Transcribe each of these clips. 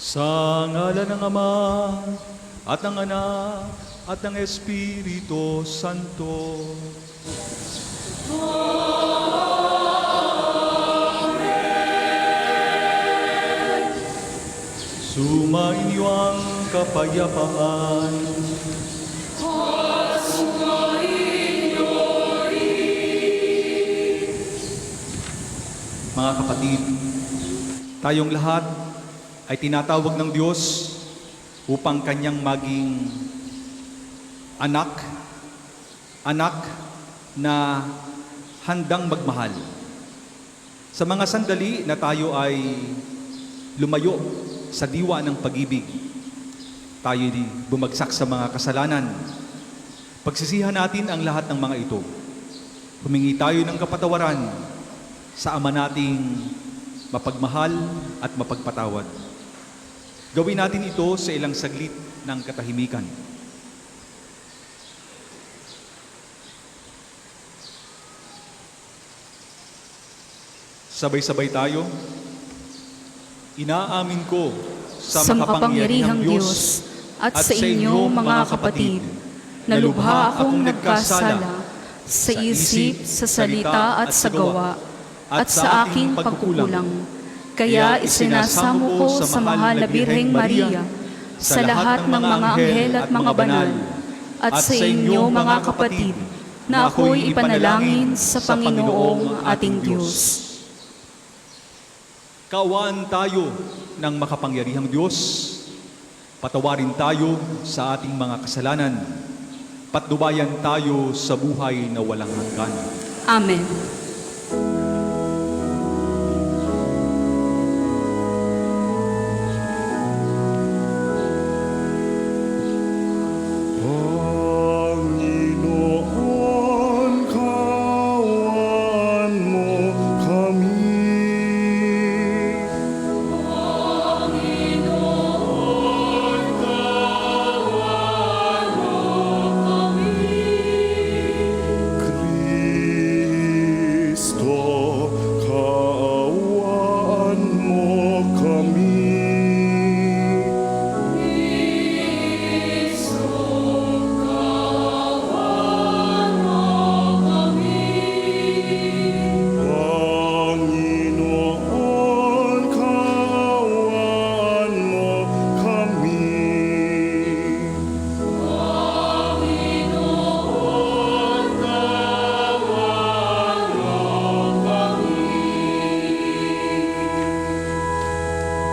Sa ngalan ng Ama, at ng Anak, at ng Espiritu Santo. Amen. Sumainyo ang kapayapaan. At sumainyo rin. Mga kapatid, tayong lahat ay tinatawag ng Diyos upang kanyang maging anak na handang magmahal. Sa mga sandali na tayo ay lumayo sa diwa ng pag-ibig, tayo bumagsak sa mga kasalanan, pagsisihan natin ang lahat ng mga ito. Humingi tayo ng kapatawaran sa Ama nating mapagmahal at mapagpatawad. Gawin natin ito sa ilang saglit ng katahimikan. Sabay-sabay tayo. Inaamin ko sa makapangyarihang Diyos at sa inyo mga kapatid, na lubha akong nagkasala sa isip, sa salita at sa gawa, at sa aking pagkukulang. Kaya isinasamo ko sa mahal na Birheng Maria, sa lahat ng mga anghel at mga banal, at sa inyo mga kapatid, na ako'y ipanalangin sa Panginoong ating Diyos. Kaawaan tayo ng makapangyarihang Diyos. Patawarin tayo sa ating mga kasalanan. Patnubayan tayo sa buhay na walang hanggan. Amen.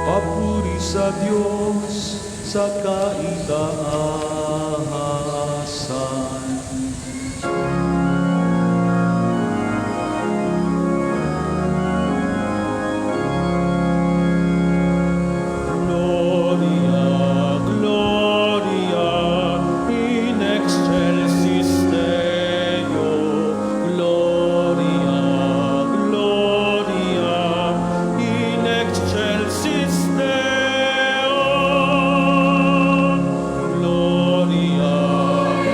Papuri sa Diyos sa kaitaasan. Gloria, Gloria, in excelsis Deo. Gloria, Gloria, in excelsis Deo. Gloria,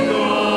Gloria.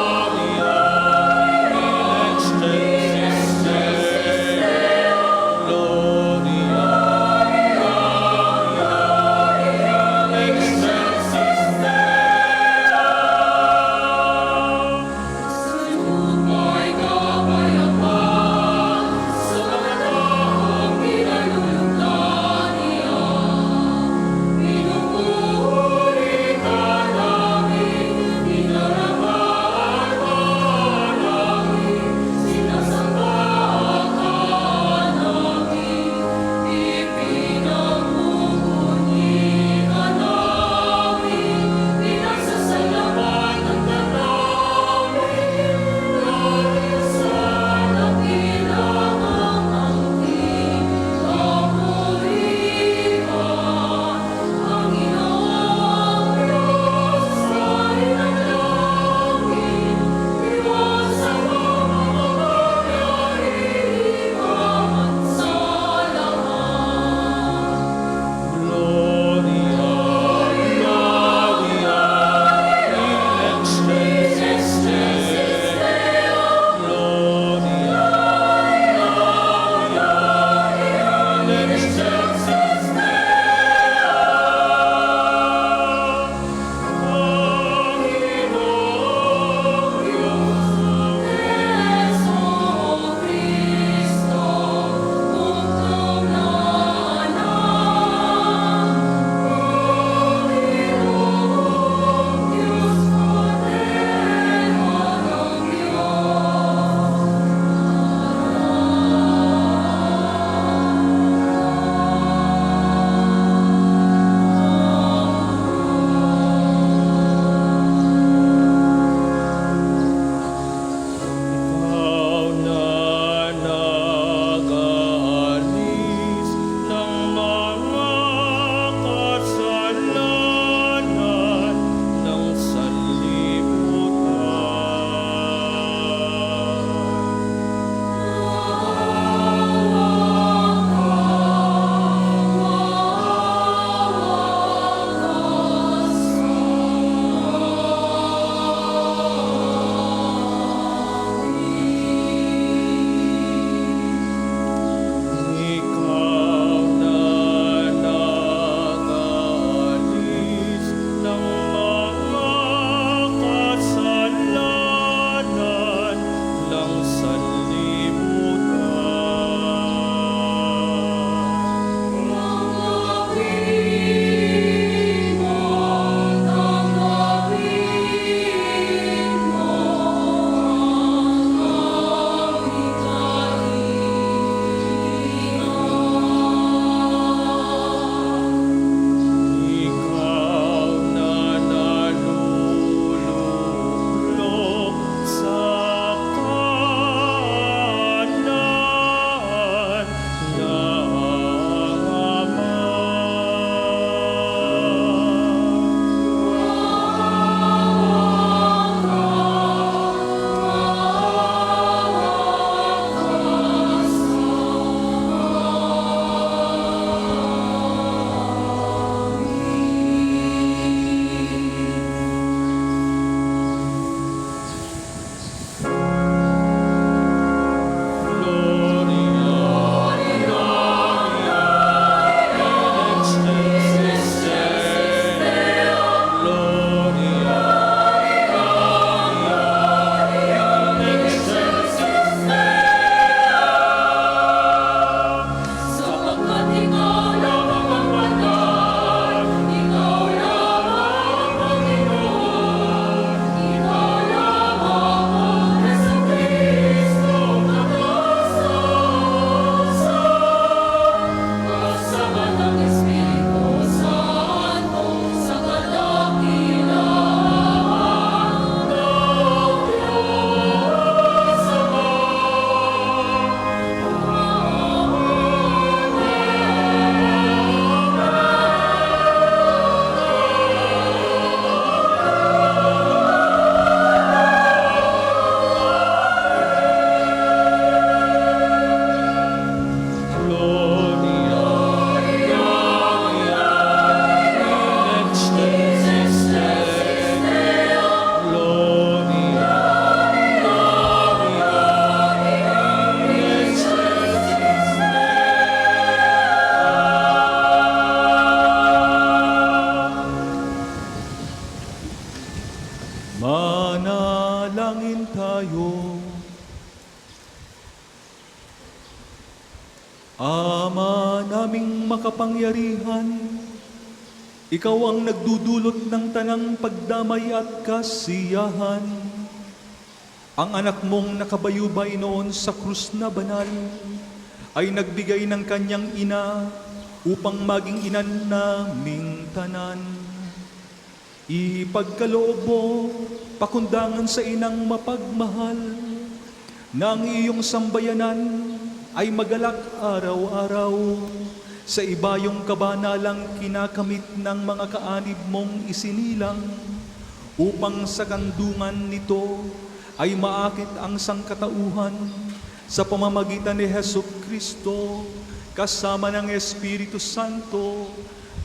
Ama naming makapangyarihan, ikaw ang nagdudulot ng tanang pagdamay at kasiyahan. Ang anak mong nakabayubay noon sa krus na banal ay nagbigay ng kanyang ina upang maging ina naming tanan. Ipagkaloob mo, pakundangan sa inang mapagmahal, na ang iyong sambayanan ay magalak araw-araw sa ibayong kabanalang kinakamit ng mga kaanib mong isinilang, upang sa kandungan nito ay maakit ang sangkatauhan sa pamamagitan ni Hesus Kristo kasama ng Espiritu Santo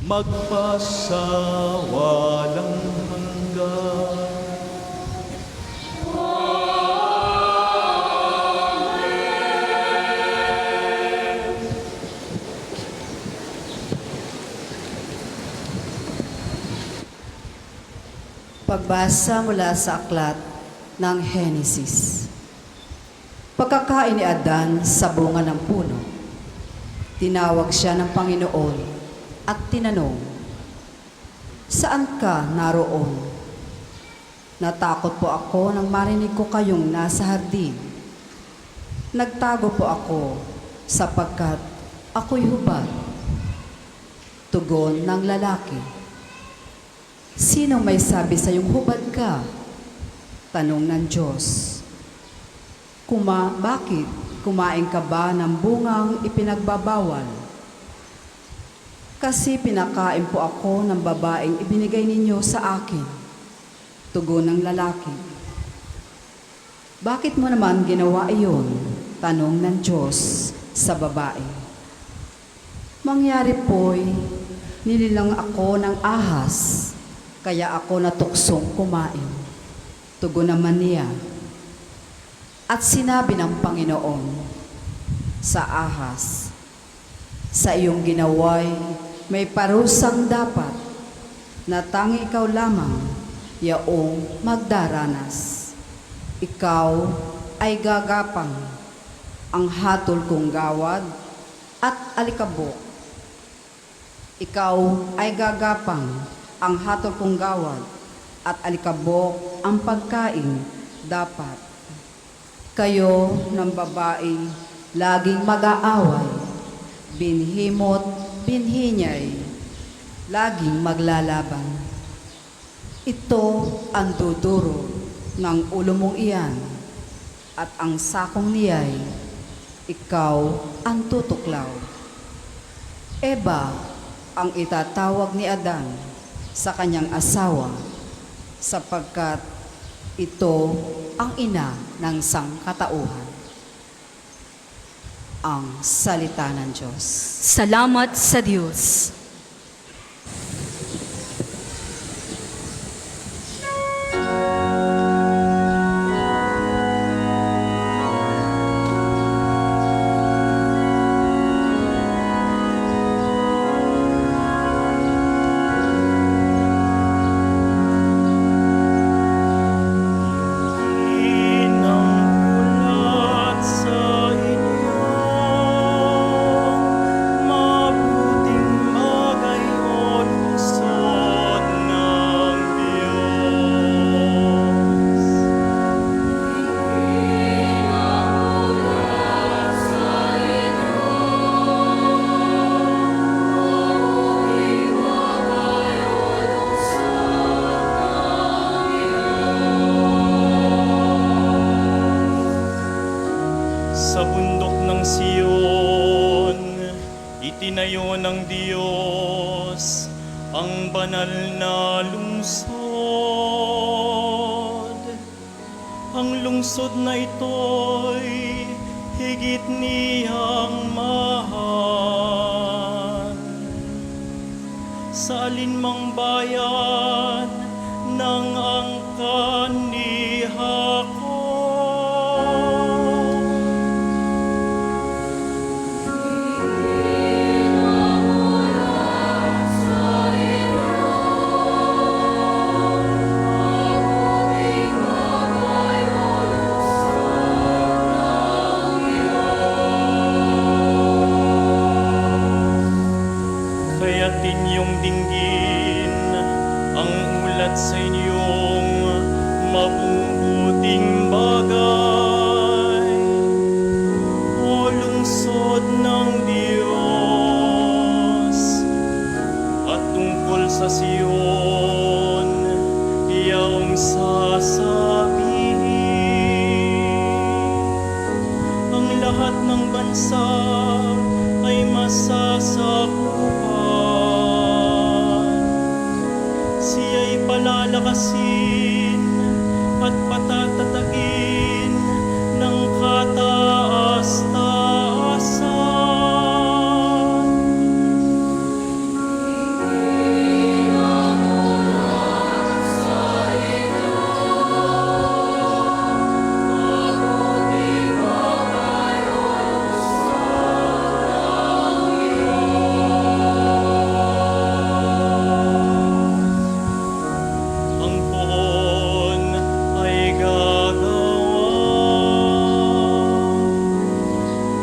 magpasawalang hanggan. Pagbasa mula sa aklat ng Henesis. Pagkakain ni Adan sa bunga ng puno, tinawag siya ng Panginoon at tinanong, "Saan ka naroon?" "Natakot po ako nang marinig ko kayong nasa hardin. Nagtago po ako sapagkat ako'y hubad." Tugon ng lalaki, "Sinong may sabi sa iyong hubad ka?" Tanong ng Diyos, "Bakit? Kumain ka ba ng bungang ipinagbabawal?" "Kasi pinakain po ako ng babaeng ibinigay ninyo sa akin." Tugon ng lalaki, "Bakit mo naman ginawa iyon?" Tanong ng Diyos sa babae, "Mangyari po'y nililang ako ng ahas, kaya ako natuksong kumain." Tugon naman niya, "At sinabi ng Panginoon sa ahas, sa iyong ginaway may parusang dapat, na tangi ikaw lamang yaong magdaranas. Ikaw ay gagapang, ang hatol kong gawad at alikabok. Ikaw ay gagapang, ang hatol kong gawad at alikabok ang pagkain dapat. Kayo ng babae laging mag-aaway, binhi mo't binhi niya'y laging maglalaban. Ito ang duduro ng ulo mong iyan, at ang sakong niya'y ikaw ang tutuklaw." Eva ang itatawag ni Adan sa kanyang asawa, sapagkat ito ang ina ng sangkatauhan. Ang salita ng Diyos. Salamat sa Diyos. Sa bundok ng Siyon, itinayo ng Diyos ang banal na lungsod. Ang lungsod na ito'y higit niyang mahal. Sa alinmang bayan ng angkan ni Jacob, Kaya't inyong dinggin ang ulat sa inyong mabubuting bagay. O lungsod ng Diyos, at tungkol sa Sion, iyong sasabihin. Ang lahat ng bansa ay masasakupan. Siya'y palalakasin at patatatagin ng kataas-taasan. Ang poon ay gagawa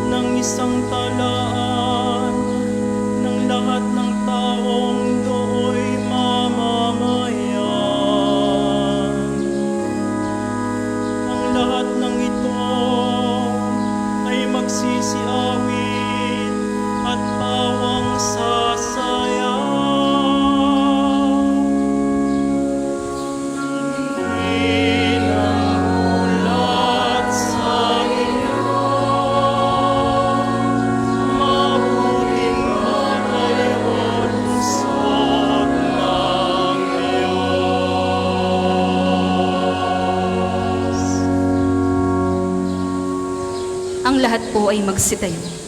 ng isang talaan ng lahat ng taong do'y mamamayan. Ang lahat ng ito ay magsisiawit at pawang sasayaw. Inulat sa inyo, mabuting bagay o lungsod ng Diyos. Ang lahat po ay magsitayo.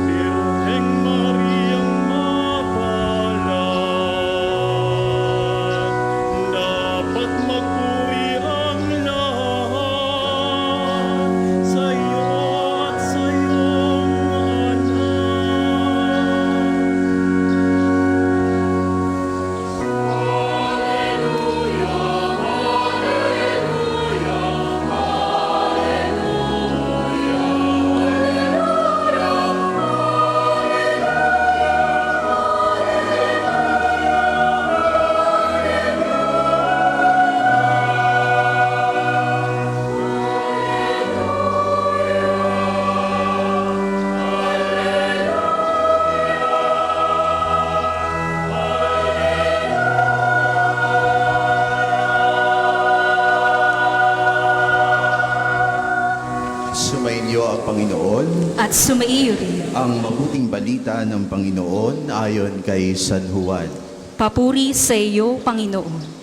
Birheng Mariang mabalat, dapat magpuri ang lahat sa iyo at sa iyong anak. Sumainyo ang Panginoon, At sumaiyo rin. ang mabuting balita ng Panginoon ayon kay San Juan. Papuri sa iyo, Panginoon.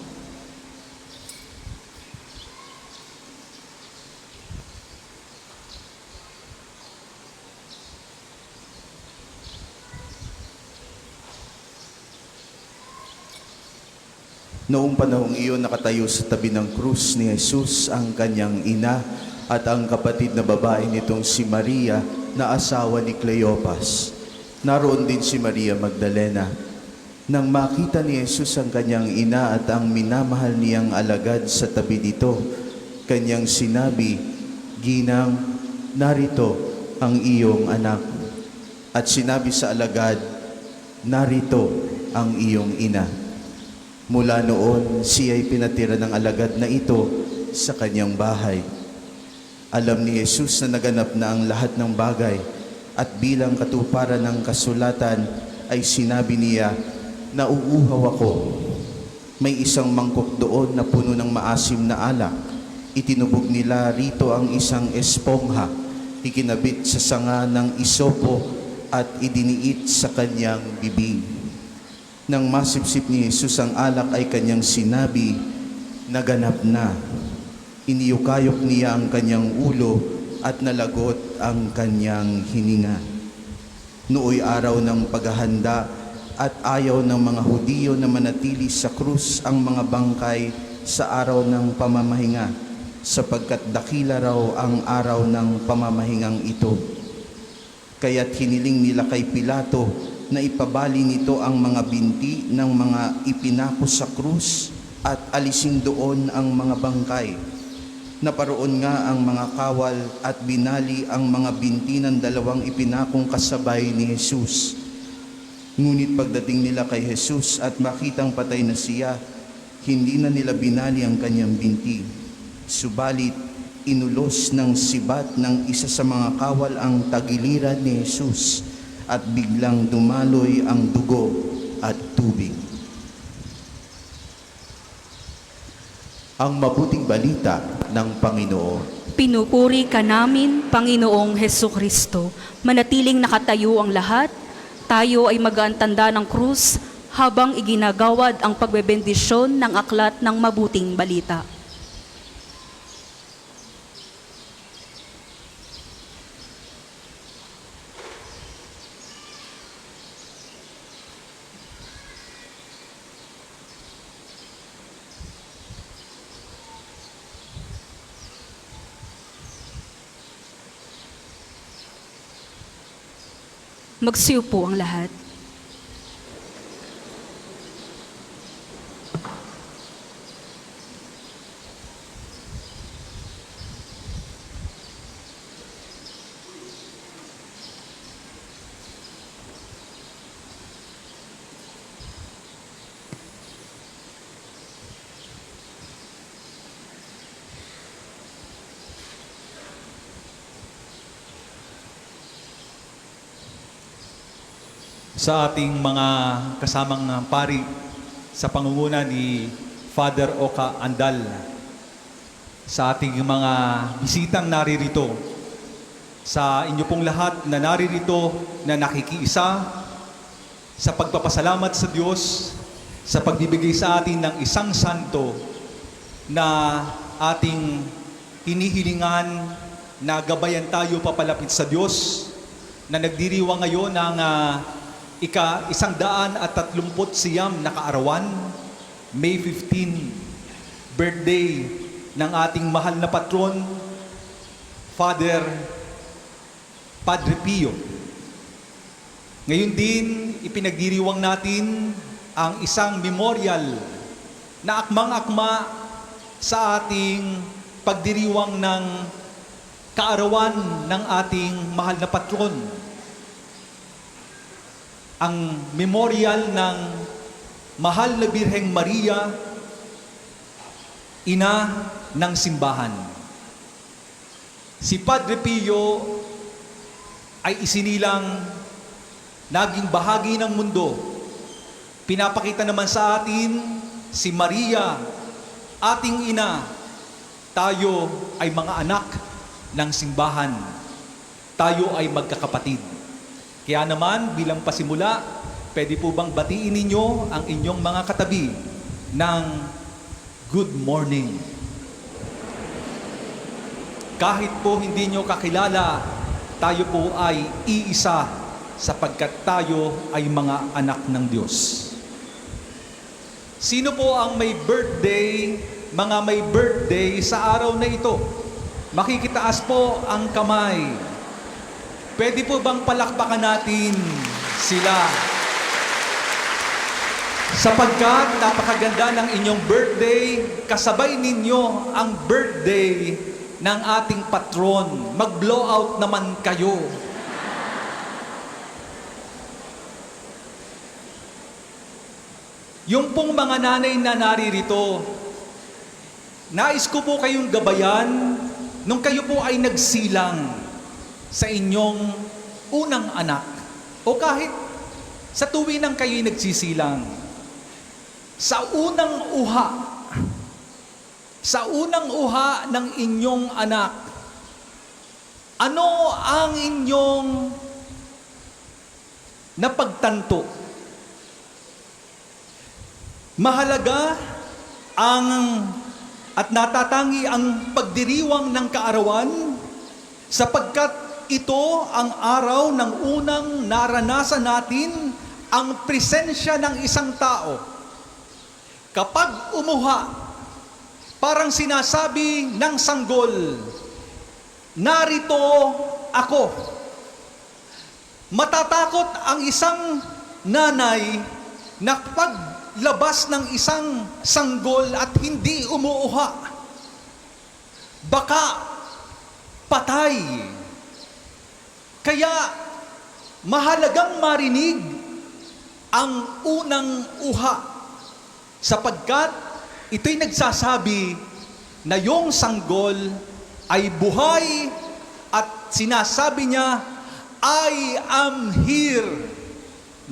Noong panahong iyon, nakatayo sa tabi ng krus ni Jesus ang kanyang ina at ang kapatid na babae nitong si Maria na asawa ni Cleopas. Naroon din si Maria Magdalena. Nang makita ni Jesus ang kanyang ina at ang minamahal niyang alagad sa tabi nito, kanyang sinabi, "Ginang, narito ang iyong anak." At sinabi sa alagad, "Narito ang iyong ina." Mula noon, siya'y pinatira ng alagad na ito sa kanyang bahay. Alam ni Jesus na naganap na ang lahat ng bagay at bilang katuparan ng kasulatan ay sinabi niya, Nauuhaw ako. May isang mangkok doon na puno ng maasim na alak. Itinubog nila rito ang isang espongha, ikinabit sa sanga ng isopo at idiniit sa kanyang bibig. Nang masipsip ni Jesus ang alak ay kanyang sinabi, naganap na. Iniyukayok niya ang kanyang ulo at nalagot ang kanyang hininga. Nooy araw ng paghahanda at ayaw ng mga Hudiyo na manatili sa krus ang mga bangkay sa araw ng pamamahinga, sapagkat dakila raw ang araw ng pamamahingang ito. Kaya't hiniling nila kay Pilato na ipabali nito ang mga binti ng mga ipinako sa krus at alisin doon ang mga bangkay. Naparoon nga ang mga kawal at binali ang mga binti ng dalawang ipinakong kasabay ni Jesus. Ngunit pagdating nila kay Jesus at makitang patay na siya, hindi na nila binali ang kanyang binti. Subalit, inulos ng sibat ng isa sa mga kawal ang tagiliran ni Jesus at biglang dumaloy ang dugo at tubig. Ang mabuting balita ng Panginoon. Pinupuri ka namin, Panginoong Hesukristo. Manatiling nakatayo ang lahat. Tayo ay mag-aantanda ng krus habang iginagawad ang pagbebendisyon ng aklat ng mabuting balita. Magsiupo ang lahat. Sa ating mga kasamang pari sa pangunguna ni Father Oka Andal, sa ating mga bisitang naririto, sa inyo pong lahat na naririto na nakikiisa sa pagpapasalamat sa Diyos sa pagbibigay sa atin ng isang santo na ating hinihilingan na gabayan tayo papalapit sa Diyos, na nagdiriwang ngayon ng ika-139 na kaarawan, May 15, birthday ng ating mahal na patron, Padre Pio. Ngayon din, ipinagdiriwang natin ang isang memorial na akmang-akma sa ating pagdiriwang ng kaarawan ng ating mahal na patron. Ang memorial ng Mahal na Birheng Maria, ina ng simbahan. Si Padre Pio ay isinilang naging bahagi ng mundo. Pinapakita naman sa atin si Maria, ating ina. Tayo ay mga anak ng simbahan. Tayo ay magkakapatid. Kaya naman, bilang pasimula, pwede po bang batiin ninyo ang inyong mga katabi ng good morning? Kahit po hindi nyo kakilala, tayo po ay iisa sapagkat tayo ay mga anak ng Diyos. Sino po ang may birthday, mga may birthday sa araw na ito? Makikitaas po ang kamay. Pwede po bang palakpakan natin sila? Sapagkat napakaganda ng inyong birthday, kasabay ninyo ang birthday ng ating patron. Mag-blow out naman kayo. Yung pong mga nanay na naririto, nais ko po kayong gabayan nung kayo po ay nagsilang sa inyong unang anak o kahit Sa tuwinang kayo'y nagsisilang, sa unang uha ng inyong anak, ano ang inyong napagtanto? Mahalaga at natatangi ang pagdiriwang ng kaarawan sapagkat ito ang araw ng unang naranasan natin ang presensya ng isang tao. Kapag umuha, parang sinasabi ng sanggol, narito ako. Matatakot ang isang nanay na paglabas ng isang sanggol at hindi umuuha. Baka patay. Kaya mahalagang marinig ang unang uha sapagkat ito'y nagsasabi na yung sanggol ay buhay at sinasabi niya, I am here.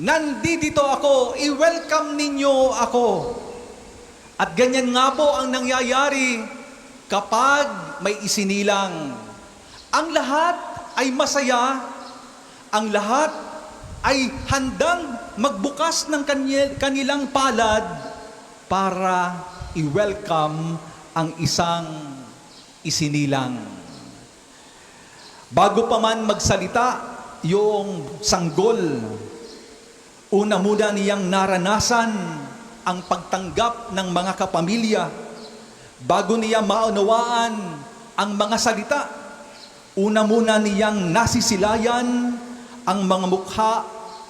Nandito ako, i-welcome ninyo ako. At ganyan nga po ang nangyayari kapag may isinilang. Ang lahat ay masaya, ang lahat ay handang magbukas ng kanilang palad para i-welcome ang isang isinilang. Bago pa man magsalita yung sanggol, una muna niyang naranasan ang pagtanggap ng mga kapamilya. Bago niya maunawaan ang mga salita, una muna niyang nasisilayan ang mga mukha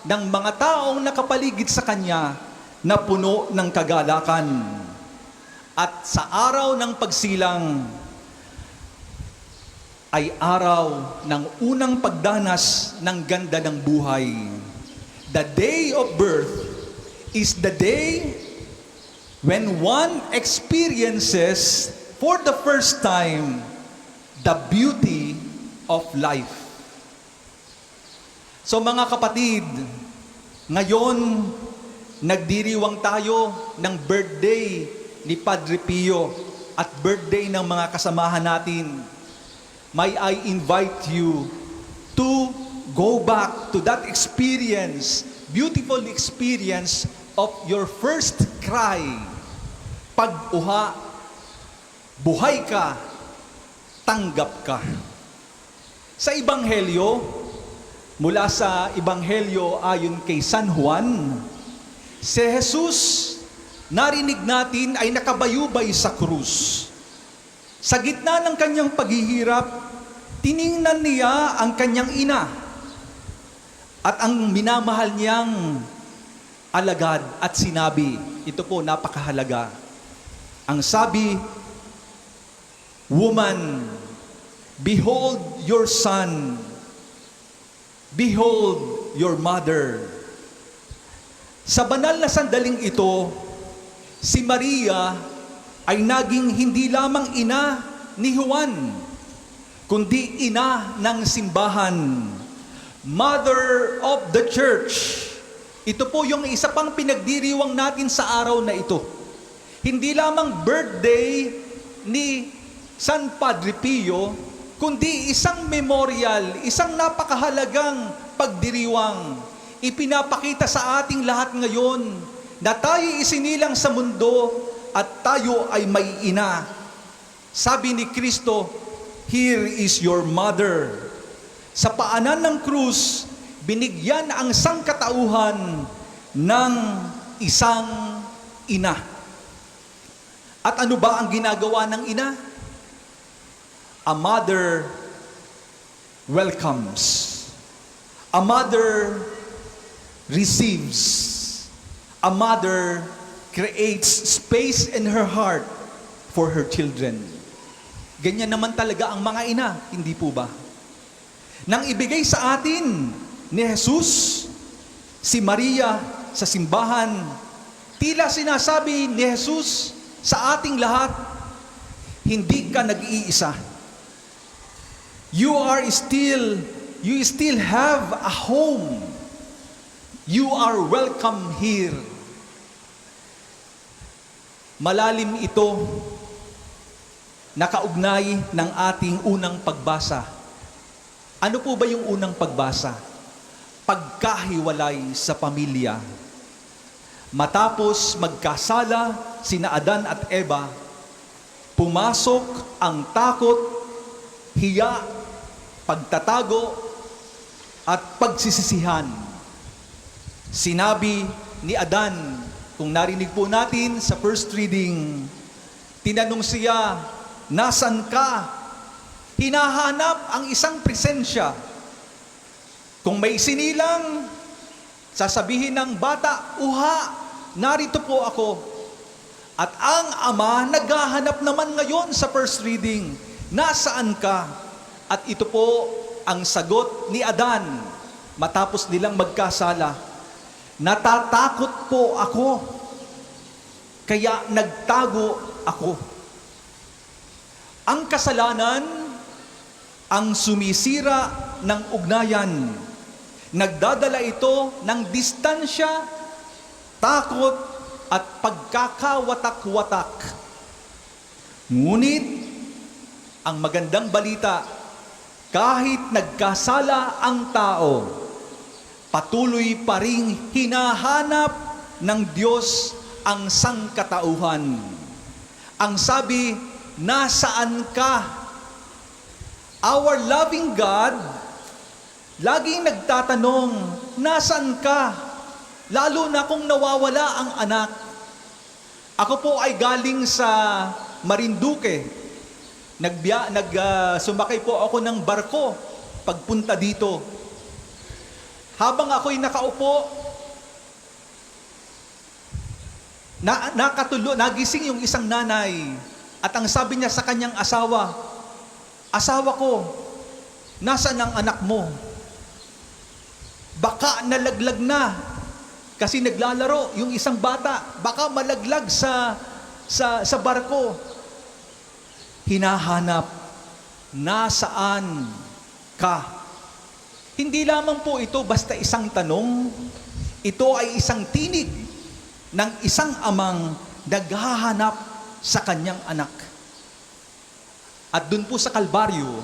ng mga taong nakapaligid sa kanya na puno ng kagalakan. At sa araw ng pagsilang ay araw ng unang pagdanas ng ganda ng buhay. The day of birth is the day when one experiences for the first time the beauty of life. So mga kapatid, ngayon nagdiriwang tayo ng birthday ni Padre Pio at birthday ng mga kasamahan natin. May I invite you to go back to that experience, beautiful experience of your first cry. Pag-uha, buhay ka, tanggap ka. Sa Ebanghelyo, mula sa Ebanghelyo ayon kay San Juan, si Jesus, narinig natin ay nakabayubay sa krus. Sa gitna ng kanyang paghihirap, tiningnan niya ang kanyang ina at ang minamahal niyang alagad at sinabi, ito po napakahalaga. Ang sabi, "Woman, behold your son. Behold your mother." Sa banal na sandaling ito, si Maria ay naging hindi lamang ina ni Juan, kundi ina ng simbahan, Mother of the Church. Ito po yung isa pang pinagdiriwang natin sa araw na ito. Hindi lamang birthday ni San Padre Pio, kundi isang memorial, isang napakahalagang pagdiriwang. Ipinapakita sa ating lahat ngayon na tayo isinilang sa mundo at tayo ay may ina. Sabi ni Kristo, "Here is your mother." Sa paanan ng krus, binigyan ang sangkatauhan ng isang ina. At ano ba ang ginagawa ng ina? A mother welcomes. A mother receives. A mother creates space in her heart for her children. Ganyan naman talaga ang mga ina, hindi po ba? Nang ibigay sa atin ni Jesus, si Maria sa simbahan, tila sinasabi ni Jesus sa ating lahat, hindi ka nag-iisa. You still have a home. You are welcome here. Malalim ito, nakaugnay ng ating unang pagbasa. Ano po ba yung unang pagbasa? Pagkahiwalay sa pamilya. Matapos magkasala sina Adan at Eva, pumasok ang takot, hiya, pagtatago, at pagsisisihan. Sinabi ni Adan, kung narinig po natin sa first reading, tinanong siya, "Nasaan ka?" Hinahanap ang isang presensya. Kung may sinilang, sasabihin ng bata, "Uha, narito po ako." At ang ama naghahanap naman ngayon sa first reading, "Nasaan ka?" At ito po ang sagot ni Adan matapos nilang magkasala. "Natatakot po ako, kaya nagtago ako." Ang kasalanan ang sumisira ng ugnayan. Nagdadala ito ng distansya, takot, at pagkakawatak-watak. Ngunit, ang magandang balita, kahit nagkasala ang tao, patuloy pa ring hinahanap ng Diyos ang sangkatauhan. Ang sabi, "Nasaan ka?" Our loving God, laging nagtatanong, "Nasaan ka?" Lalo na kung nawawala ang anak. Ako po ay galing sa Marinduque. Sumakay po ako ng barko pagpunta dito. Habang ako'y nakaupo, nagising yung isang nanay at ang sabi niya sa kanyang asawa, "Asawa ko, nasaan ang anak mo? Baka nalaglag na." Kasi naglalaro yung isang bata, baka malaglag sa barko. Hinahanap, "Nasaan ka?" Hindi lamang po ito basta isang tanong, ito ay isang tinig ng isang amang naghahanap sa kanyang anak. At dun po sa Kalbaryo,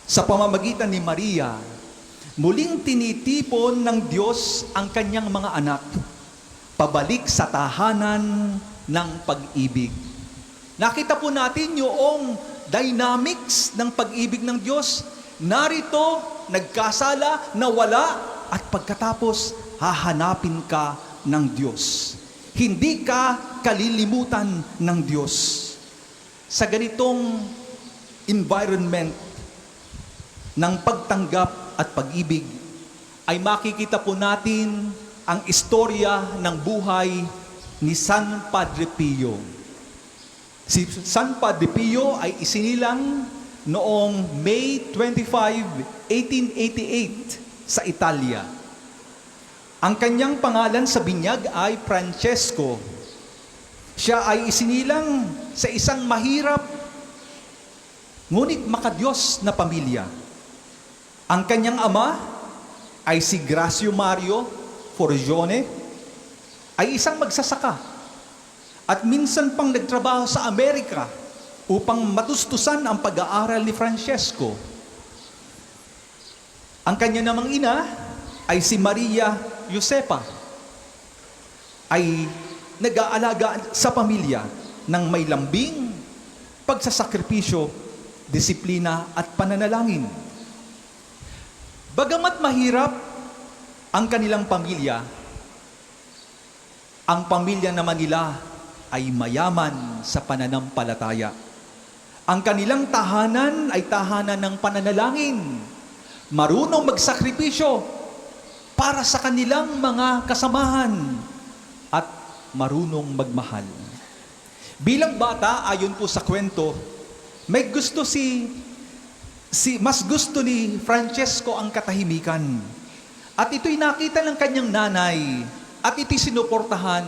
sa pamamagitan ni Maria, muling tinitipon ng Diyos ang kanyang mga anak, pabalik sa tahanan ng pag-ibig. Nakita po natin yung dynamics ng pag-ibig ng Diyos. Narito, nagkasala, nawala, at pagkatapos, hahanapin ka ng Diyos. Hindi ka kalilimutan ng Diyos. Sa ganitong environment ng pagtanggap at pag-ibig, ay makikita po natin ang istorya ng buhay ni San Padre Pio. Si San Padre Pio ay isinilang noong May 25, 1888 sa Italia. Ang kanyang pangalan sa binyag ay Francesco. Siya ay isinilang sa isang mahirap ngunit makadiyos na pamilya. Ang kanyang ama ay si Gracio Mario Forgione, ay isang magsasaka at minsan pang nagtrabaho sa Amerika upang matustusan ang pag-aaral ni Francesco. Ang kanya namang ina ay si Maria Josepa, ay nag-aalaga sa pamilya ng may lambing, pagsasakripisyo, disiplina at pananalangin. Bagamat mahirap ang kanilang pamilya, ang pamilya naman nila ay mayaman sa pananampalataya. Ang kanilang tahanan ay tahanan ng pananalangin, marunong magsakripisyo para sa kanilang mga kasamahan, at marunong magmahal. Bilang bata, ayon po sa kwento, mas gusto ni Francesco ang katahimikan. At ito'y nakita ng kanyang nanay, at ito'y sinuportahan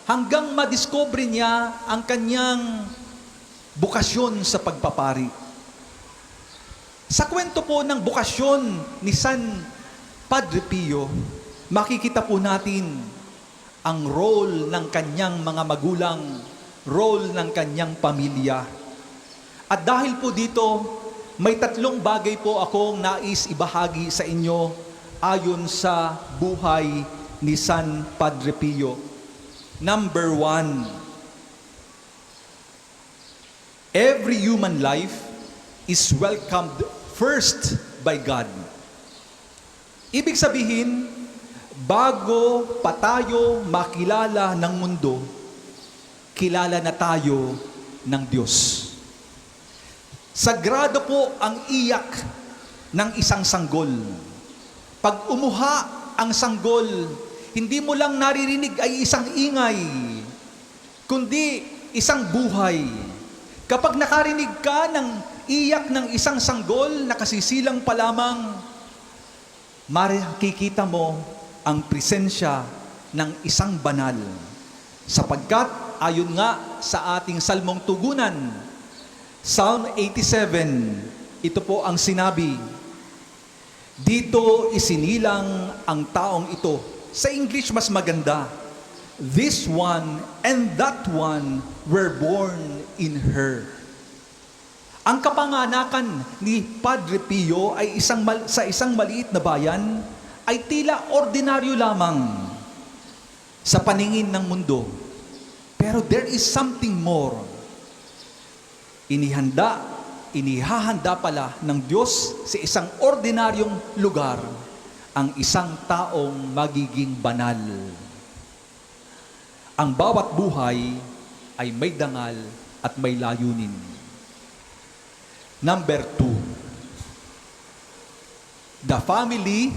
hanggang madiscover niya ang kanyang bukasyon sa pagpapari. Sa kwento po ng bukasyon ni San Padre Pio, makikita po natin ang role ng kanyang mga magulang, role ng kanyang pamilya. At dahil po dito, may 3 bagay po akong nais ibahagi sa inyo ayon sa buhay ni San Padre Pio. Number 1, every human life is welcomed first by God. Ibig sabihin, bago pa tayo makilala ng mundo, kilala na tayo ng Diyos. Sagrado po ang iyak ng isang sanggol. Pag umuha ang sanggol, hindi mo lang naririnig ay isang ingay, kundi isang buhay. Kapag nakarinig ka ng iyak ng isang sanggol na kasisilang pa lamang, makikita mo ang presensya ng isang banal. Sapagkat ayon nga sa ating salmong tugunan, Psalm 87, ito po ang sinabi, dito isinilang ang taong ito. Sa English mas maganda, this one and that one were born in her. Ang kapanganakan ni Padre Pio ay sa isang maliit na bayan ay tila ordinaryo lamang sa paningin ng mundo. Pero there is something more. Inihahanda pala ng Diyos sa isang ordinaryong lugar ang isang taong magiging banal. Ang bawat buhay ay may dangal at may layunin. Number 2, the family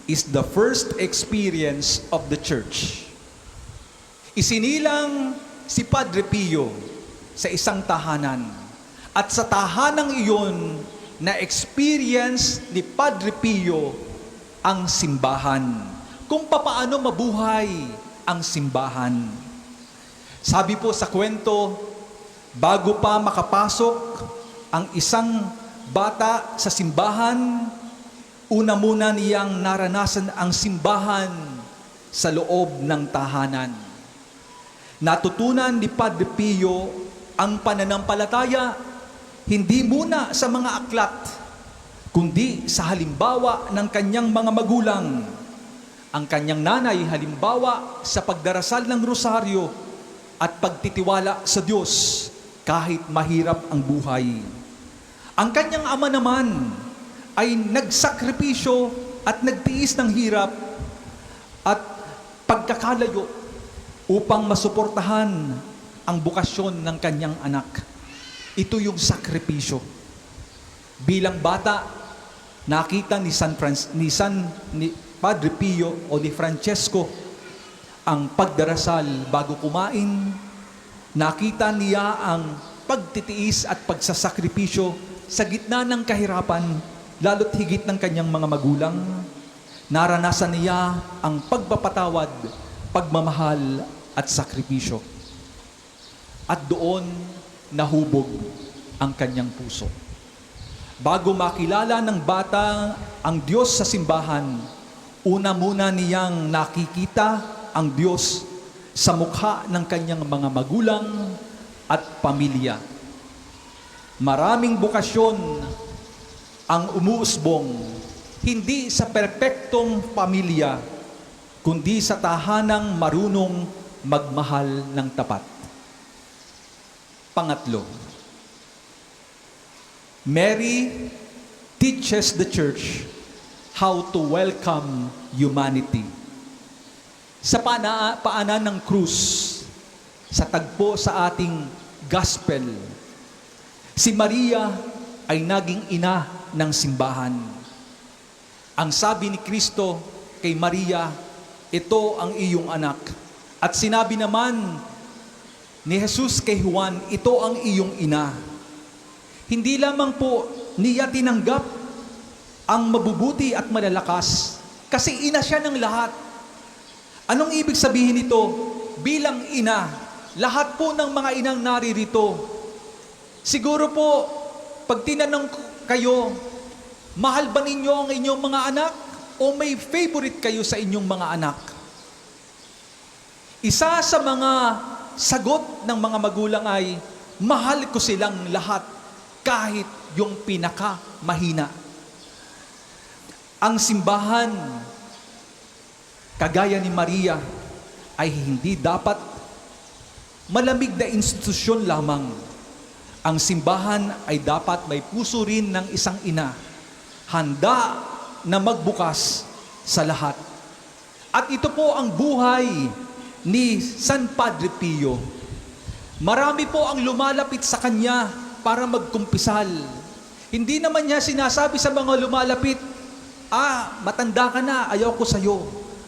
is the first experience of the church. Isinilang si Padre Pio sa isang tahanan. At sa tahanang iyon, na-experience ni Padre Pio ang simbahan. Kung papaano mabuhay ang simbahan. Sabi po sa kwento, bago pa makapasok ang isang bata sa simbahan, una muna niyang naranasan ang simbahan sa loob ng tahanan. Natutunan ni Padre Pio ang pananampalataya hindi muna sa mga aklat, kundi sa halimbawa ng kanyang mga magulang. Ang kanyang nanay halimbawa sa pagdarasal ng rosaryo at pagtitiwala sa Diyos kahit mahirap ang buhay. Ang kanyang ama naman ay nagsakripisyo at nagtiis ng hirap at pagkakalayo upang masuportahan ang bukasyon ng kanyang anak. Ito yung sakripisyo. Bilang bata, nakita ni Padre Pio o ni Francesco ang pagdarasal bago kumain. Nakita niya ang pagtitiis at pagsasakripisyo sa gitna ng kahirapan, lalo't higit ng kanyang mga magulang. Naranasan niya ang pagpapatawad, pagmamahal at sakripisyo. At doon nahubog ang kanyang puso. Bago makilala ng bata ang Diyos sa simbahan, una muna niyang nakikita ang Diyos sa mukha ng kanyang mga magulang at pamilya. Maraming bukasyon ang umuusbong, hindi sa perpektong pamilya, kundi sa tahanang marunong magmahal ng tapat. Pangatlo, Mary teaches the church how to welcome humanity. Sa paanan ng krus, sa tagpo sa ating gospel, si Maria ay naging ina ng simbahan. Ang sabi ni Kristo kay Maria, ito ang iyong anak. At sinabi naman ni Jesus kay Juan, ito ang iyong ina. Hindi lamang po niya tinanggap ang mabubuti at malalakas, kasi ina siya ng lahat. Anong ibig sabihin nito? Bilang ina, lahat po ng mga inang naririto, siguro po, pag tinanong kayo, mahal ba ninyo ang inyong mga anak? o may favorite kayo sa inyong mga anak? Isa sa mga sagot ng mga magulang ay, mahal ko silang lahat kahit yung pinaka-mahina. Ang simbahan, kagaya ni Maria, ay hindi dapat malamig na institusyon lamang. Ang simbahan ay dapat may puso rin ng isang ina, handa na magbukas sa lahat. At ito po ang buhay ni San Padre Pio. Marami po ang lumalapit sa kanya para magkumpisal. Hindi naman niya sinasabi sa mga lumalapit, matanda ka na, ayaw ko sa'yo.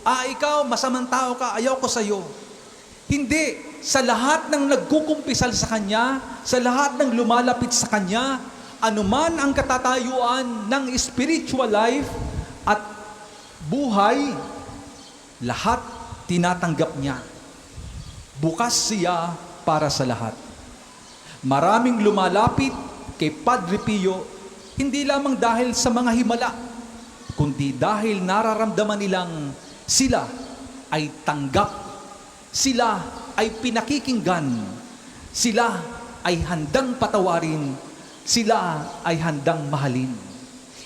Ikaw, masamang tao ka, ayaw ko sa'yo. Hindi. Sa lahat ng nagkukumpisal sa kanya, sa lahat ng lumalapit sa kanya, anuman ang katatayuan ng spiritual life at buhay, lahat tinatanggap niya. Bukas siya para sa lahat. Maraming lumalapit kay Padre Pio, hindi lamang dahil sa mga himala, kundi dahil nararamdaman nilang sila ay tanggap, sila ay pinakikinggan, sila ay handang patawarin, sila ay handang mahalin.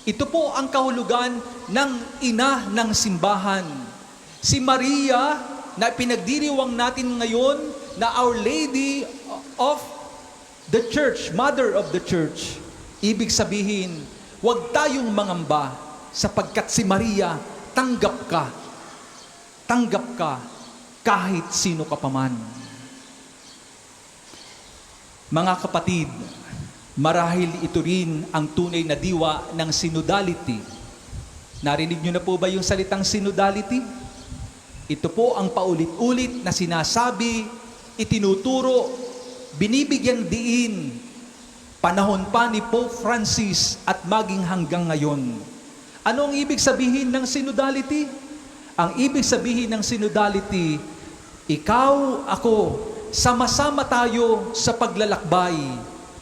Ito po ang kahulugan ng ina ng simbahan. Si Maria, na pinagdiriwang natin ngayon na Our Lady of the Church, Mother of the Church. Ibig sabihin, huwag tayong mangamba sapagkat si Maria, tanggap ka. Tanggap ka kahit sino ka paman. Mga kapatid, marahil ito rin ang tunay na diwa ng synodality. Narinig niyo na po ba yung salitang synodality? Ito po ang paulit-ulit na sinasabi, itinuturo, binibigyan diin, panahon pa ni Pope Francis at maging hanggang ngayon. Ano ang ibig sabihin ng synodality? Ang ibig sabihin ng synodality, ikaw, ako, sama-sama tayo sa paglalakbay.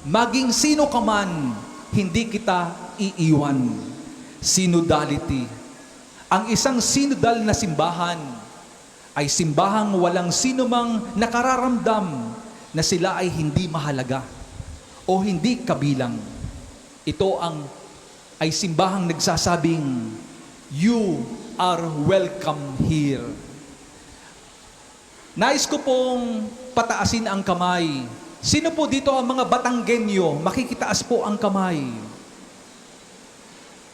Maging sino ka man, hindi kita iiwan. Synodality. Ang isang synodal na simbahan ay simbahang walang sino mang nakararamdam na sila ay hindi mahalaga o hindi kabilang. Ito ay simbahang nagsasabing, you are welcome here. Nais ko pong pataasin ang kamay. Sino po dito ang mga Batanggenyo? Makikitaas po ang kamay.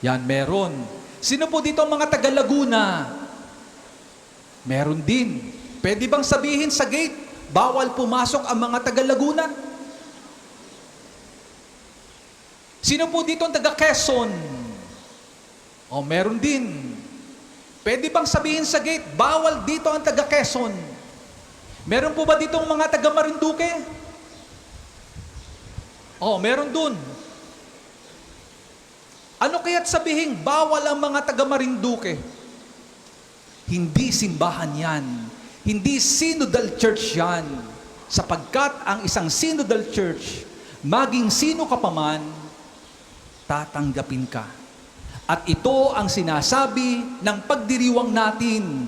Yan, meron. Sino po dito ang mga taga Laguna? Meron din. Pwede bang sabihin sa gate, bawal pumasok ang mga taga Laguna? Sino po dito ang taga Quezon? Meron din. Pwede bang sabihin sa gate, bawal dito ang taga Quezon? Meron po ba dito ang mga taga Marinduque? Meron dun. Ano kaya't sabihin, bawal ang mga taga Marinduque? Hindi simbahan yan. Hindi synodal church yan. Sapagkat ang isang synodal church, maging sino ka paman, tatanggapin ka. At ito ang sinasabi ng pagdiriwang natin,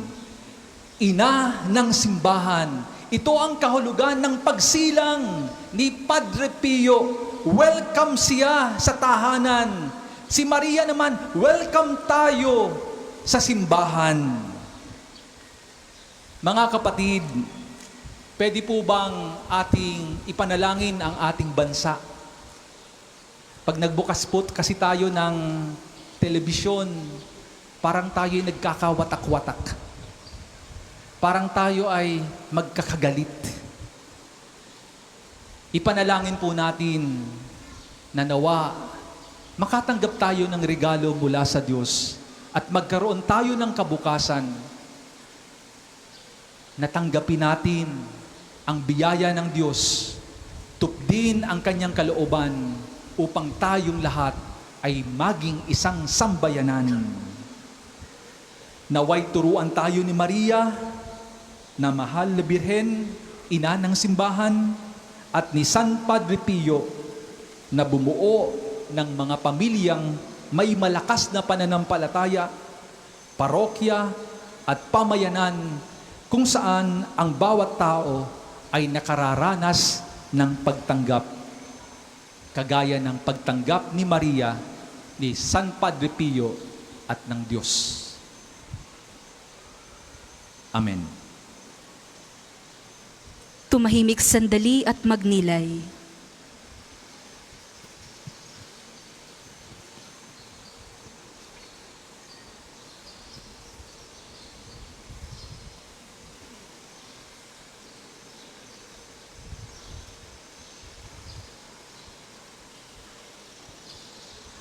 ina ng simbahan. Ito ang kahulugan ng pagsilang ni Padre Pio. Welcome siya sa tahanan. Si Maria naman, welcome tayo sa simbahan. Mga kapatid, pwede po bang ating ipanalangin ang ating bansa? Pag nagbukas po kasi tayo ng telebisyon, parang tayo ay nagkakawatak-watak. Parang tayo ay magkakagalit. Ipanalangin po natin na nawa makatanggap tayo ng regalo mula sa Diyos at magkaroon tayo ng kabukasan na tanggapin natin ang biyaya ng Diyos, tupdin ang kanyang kalooban upang tayong lahat ay maging isang sambayanan. Naway turuan tayo ni Maria na mahal na Birhen, ina ng simbahan, at ni San Padre Pio na bumuo ng mga pamilyang may malakas na pananampalataya parokya at pamayanan kung saan ang bawat tao ay nakararanas ng pagtanggap, kagaya ng pagtanggap ni Maria, ni San Padre Pio at ng Diyos. Amen. Tumahimik sandali at magnilay.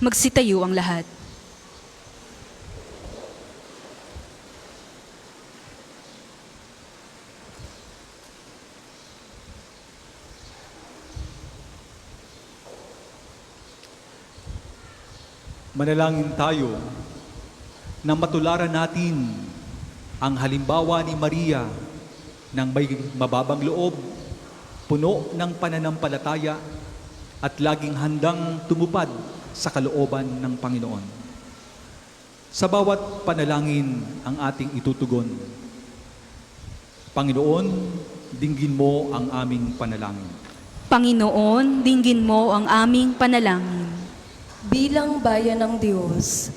Magsitayo ang lahat. Manalangin tayo na matularan natin ang halimbawa ni Maria ng may mababang loob, puno ng pananampalataya at laging handang tumupad sa kalooban ng Panginoon. Sa bawat panalangin ang ating itutugon, Panginoon, dinggin mo ang aming panalangin. Panginoon, dinggin mo ang aming panalangin. Bilang bayan ng Diyos,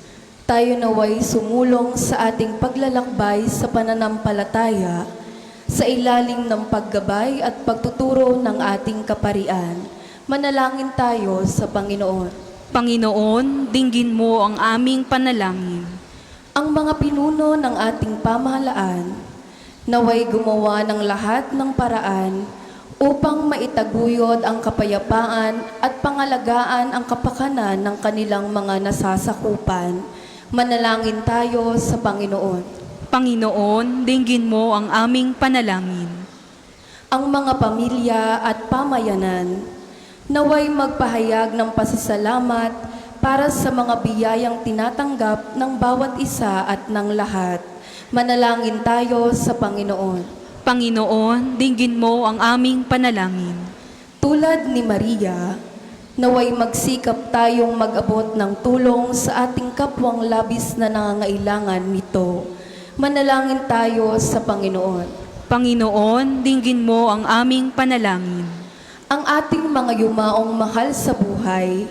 tayo naway sumulong sa ating paglalakbay sa pananampalataya sa ilalim ng paggabay at pagtuturo ng ating kaparian. Manalangin tayo sa Panginoon. Panginoon, dinggin mo ang aming panalangin. Ang mga pinuno ng ating pamahalaan, naway gumawa ng lahat ng paraan upang maitaguyod ang kapayapaan at pangalagaan ang kapakanan ng kanilang mga nasasakupan. Manalangin tayo sa Panginoon. Panginoon, dinggin mo ang aming panalangin. Ang mga pamilya at pamayanan, naway magpahayag ng pasasalamat para sa mga biyayang tinatanggap ng bawat isa at ng lahat. Manalangin tayo sa Panginoon. Panginoon, dinggin mo ang aming panalangin. Tulad ni Maria, naway magsikap tayong mag-abot ng tulong sa ating kapwang labis na nangangailangan nito. Manalangin tayo sa Panginoon. Panginoon, dinggin mo ang aming panalangin. Ang ating mga yumaong mahal sa buhay,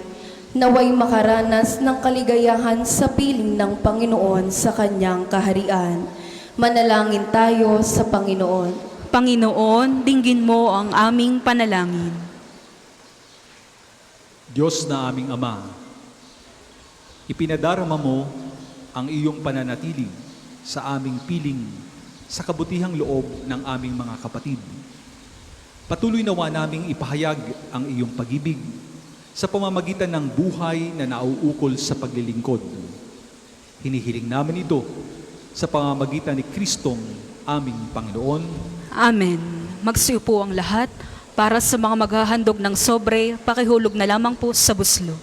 naway makaranas ng kaligayahan sa piling ng Panginoon sa kanyang kaharian. Manalangin tayo sa Panginoon. Panginoon, dinggin mo ang aming panalangin. Diyos na aming Ama, ipinadarama mo ang iyong pananatili sa aming piling sa kabutihang loob ng aming mga kapatid. Patuloy nawa naming ipahayag ang iyong pag-ibig sa pamamagitan ng buhay na nauukol sa paglilingkod. Hinihiling namin ito sa pamamagitan ni Kristong aming Panginoon. Amen. Magsiupo ang lahat. Para sa mga maghahandog ng sobre, pakihulog na lamang po sa buslo.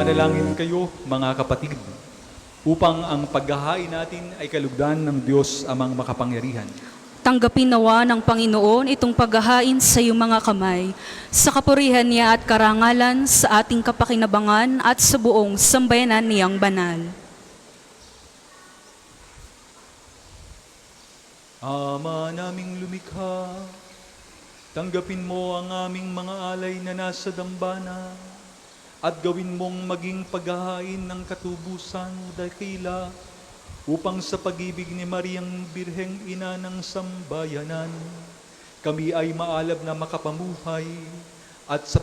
Manalangin kayo, mga kapatid, upang ang paghahain natin ay kalugdan ng Diyos amang makapangyarihan. Tanggapin nawa ng Panginoon itong paghahain sa iyong mga kamay, sa kapurihan niya at karangalan sa ating kapakinabangan at sa buong sambayanan niyang banal. Ama naming lumikha, tanggapin mo ang aming mga alay na nasa dambana at gawin mong maging paghahain ng katubusan dakila upang sa pag-ibig ni Mariang Birheng Ina ng Sambayanan, kami ay maalab na makapamuhay at sa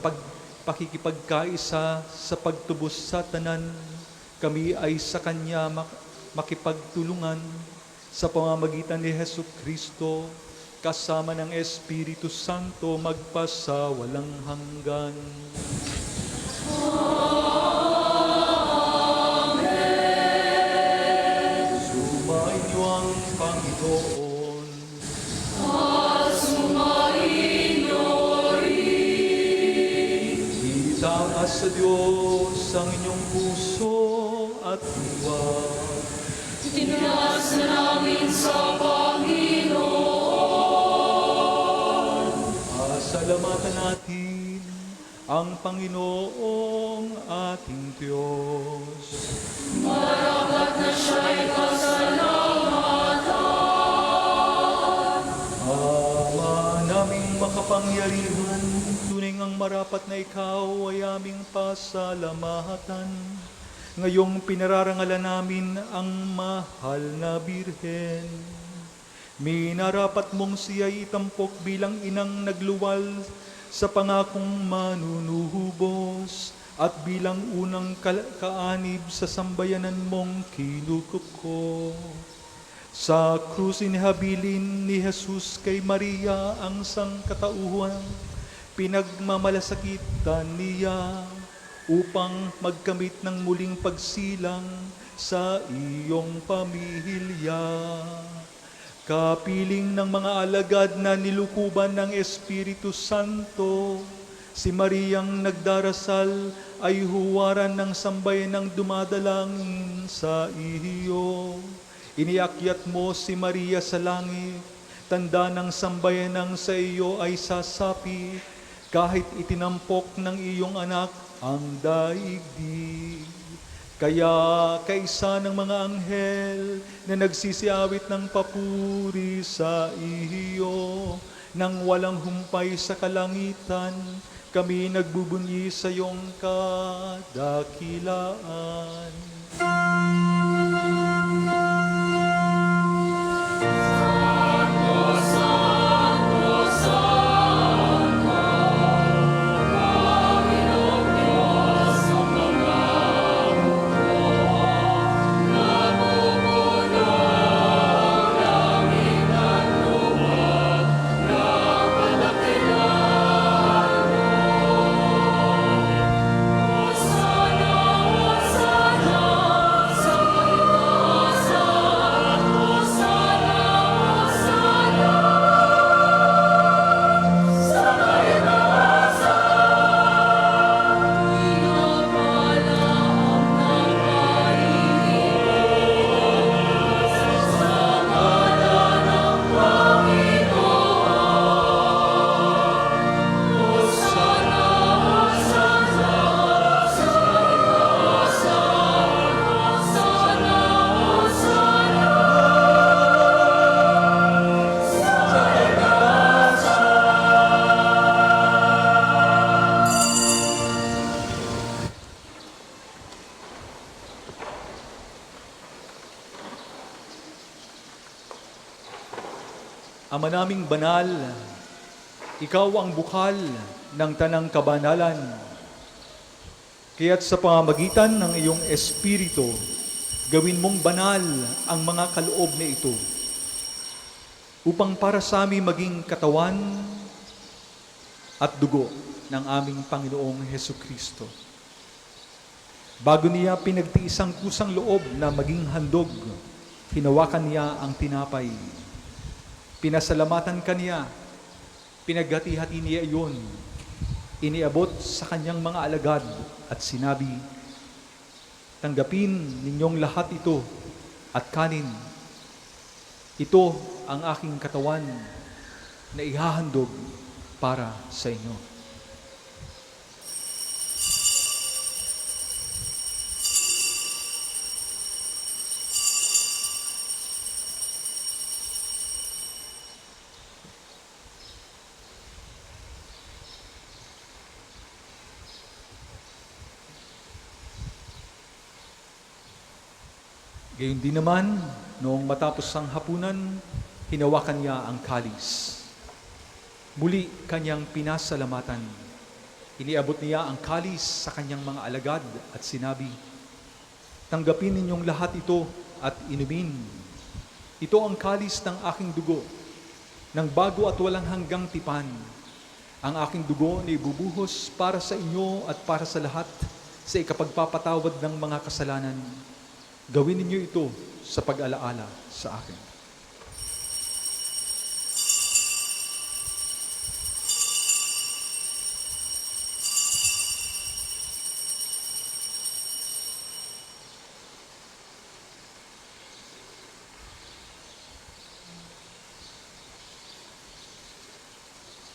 pakikipagkaisa sa pagtubos sa tanan, kami ay sa Kanya makipagtulungan sa pamamagitan ni Hesu Kristo, kasama ng Espiritu Santo, magpasawalang hanggan. Amen. Sumainyo ang Panginoon. Sumainyo rin. Itaas sa Diyos ang inyong puso at diwa. Tinaas na namin sa Panginoon. Salamatan natin ang Panginoong ating Diyos. Marapat na siya'y pasalamatan. Ama naming makapangyarihan, tunay ngang marapat na ikaw ay aming pasalamatan. Ngayong pinararangalan namin ang mahal na Birhen. Minarapat mong siya'y itampok bilang inang nagluwal sa pangakong manunuhubos at bilang unang kaanib sa sambayanan mong kinukuko. Sa krus inihabilin ni Jesus kay Maria ang sangkatauhan, pinagmamalasakitan niya upang magkamit ng muling pagsilang sa iyong pamilya. Kapiling ng mga alagad na nilukuban ng Espiritu Santo, si Mariang nagdarasal ay huwaran ng sambayanang dumadalangin sa iyo. Iniakyat mo si Maria sa langit, tanda ng sambayanang sa iyo ay sasapi, kahit itinampok ng iyong anak ang daigdig. Kaya kaisa ng mga anghel na nagsisiawit ng papuri sa iyo, nang walang humpay sa kalangitan, kami nagbubunyi sa iyong kadakilaan. Ama naming banal, ikaw ang bukal ng tanang kabanalan. Kaya't sa pamamagitan ng iyong Espiritu, gawin mong banal ang mga kaloob na ito, upang para sa amin maging katawan at dugo ng aming Panginoong Hesu Kristo. Bago niya pinagtiis ang kusang loob na maging handog, hinawakan niya ang tinapay. Pinasalamatan kaniya, pinaghati-hati niya iyon, iniabot sa kanyang mga alagad at sinabi, Tanggapin ninyong lahat ito at kanin. Ito ang aking katawan na ihahandog para sa inyo. Gayon din naman, noong matapos ang hapunan, hinawakan niya ang kalis. Muli kanyang pinasalamatan. Iniabot niya ang kalis sa kanyang mga alagad at sinabi, "Tanggapin ninyong lahat ito at inumin. Ito ang kalis ng aking dugo, ng bago at walang hanggang tipan. Ang aking dugo na ibubuhos para sa inyo at para sa lahat sa ikapagpapatawad ng mga kasalanan. Gawin ninyo ito sa pag-alaala sa akin."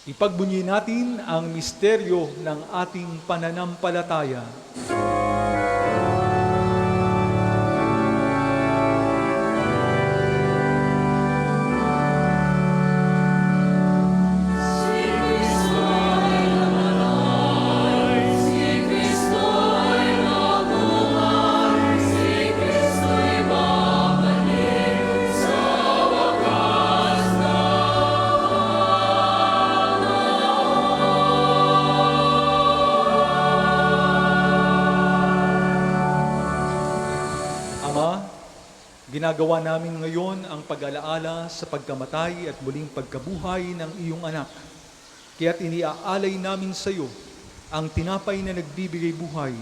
Ipagbunyi natin ang misteryo ng ating pananampalataya. Ginagawa namin ngayon ang pag-alaala sa pagkamatay at muling pagkabuhay ng iyong anak. Kaya't iniaalay namin sa iyo ang tinapay na nagbibigay buhay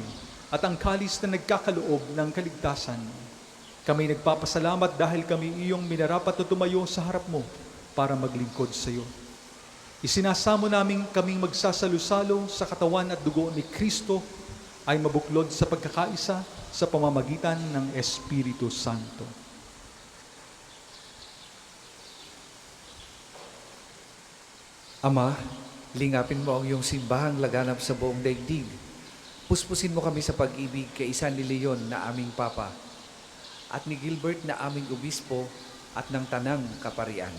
at ang kalis na nagkakaloob ng kaligtasan. Kami nagpapasalamat dahil kami iyong minarapat na tumayo sa harap mo para maglingkod sa iyo. Isinasamo namin kaming magsasalo-salo sa katawan at dugo ni Kristo ay mabuklod sa pagkakaisa sa pamamagitan ng Espiritu Santo. Ama, lingapin mo ang iyong simbahang laganap sa buong daigdig. Puspusin mo kami sa pag-ibig kay isa ni Leon na aming Papa at ni Gilbert na aming Obispo at ng Tanang Kaparian.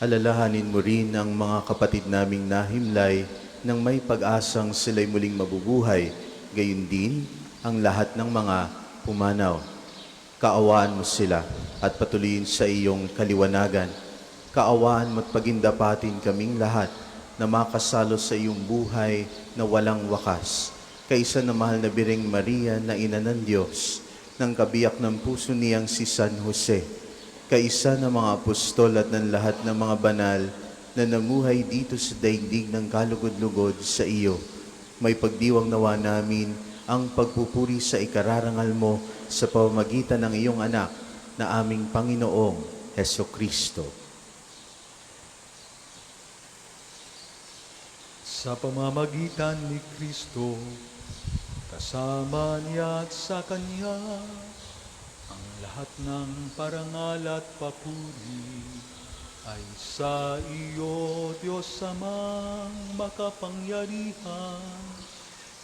Alalahanin mo rin ang mga kapatid naming nahimlay nang may pag-asang sila'y muling mabubuhay, gayon din ang lahat ng mga pumanaw. Kaawaan mo sila at patuloyin sa iyong kaliwanagan. Kaawaan mo at pagindapatin kaming lahat na makasalo sa iyong buhay na walang wakas. Kaisa na mahal na Birheng Maria na Ina ng Diyos, ng kabiyak ng puso niyang si San Jose, kaisa ng mga apostol at ng lahat ng mga banal na namuhay dito sa daigdig ng kalugod-lugod sa iyo. May pagdiwang nawa namin ang pagpupuri sa ikararangal mo sa pamamagitan ng iyong anak na aming Panginoong Hesukristo. Sa pamamagitan ni Kristo, kasama niya at sa Kanya, ang lahat ng parangal at papuri ay sa iyo, Diyos Amang makapangyarihan,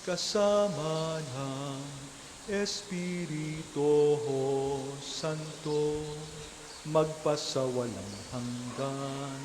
kasama ng Espiritu Santo, magpasawalang hanggan.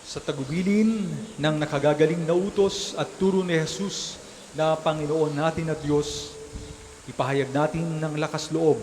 Sa tagubilin ng nakagagaling na utos at turo ni Jesus na Panginoon natin at Diyos, ipahayag natin ng lakas loob.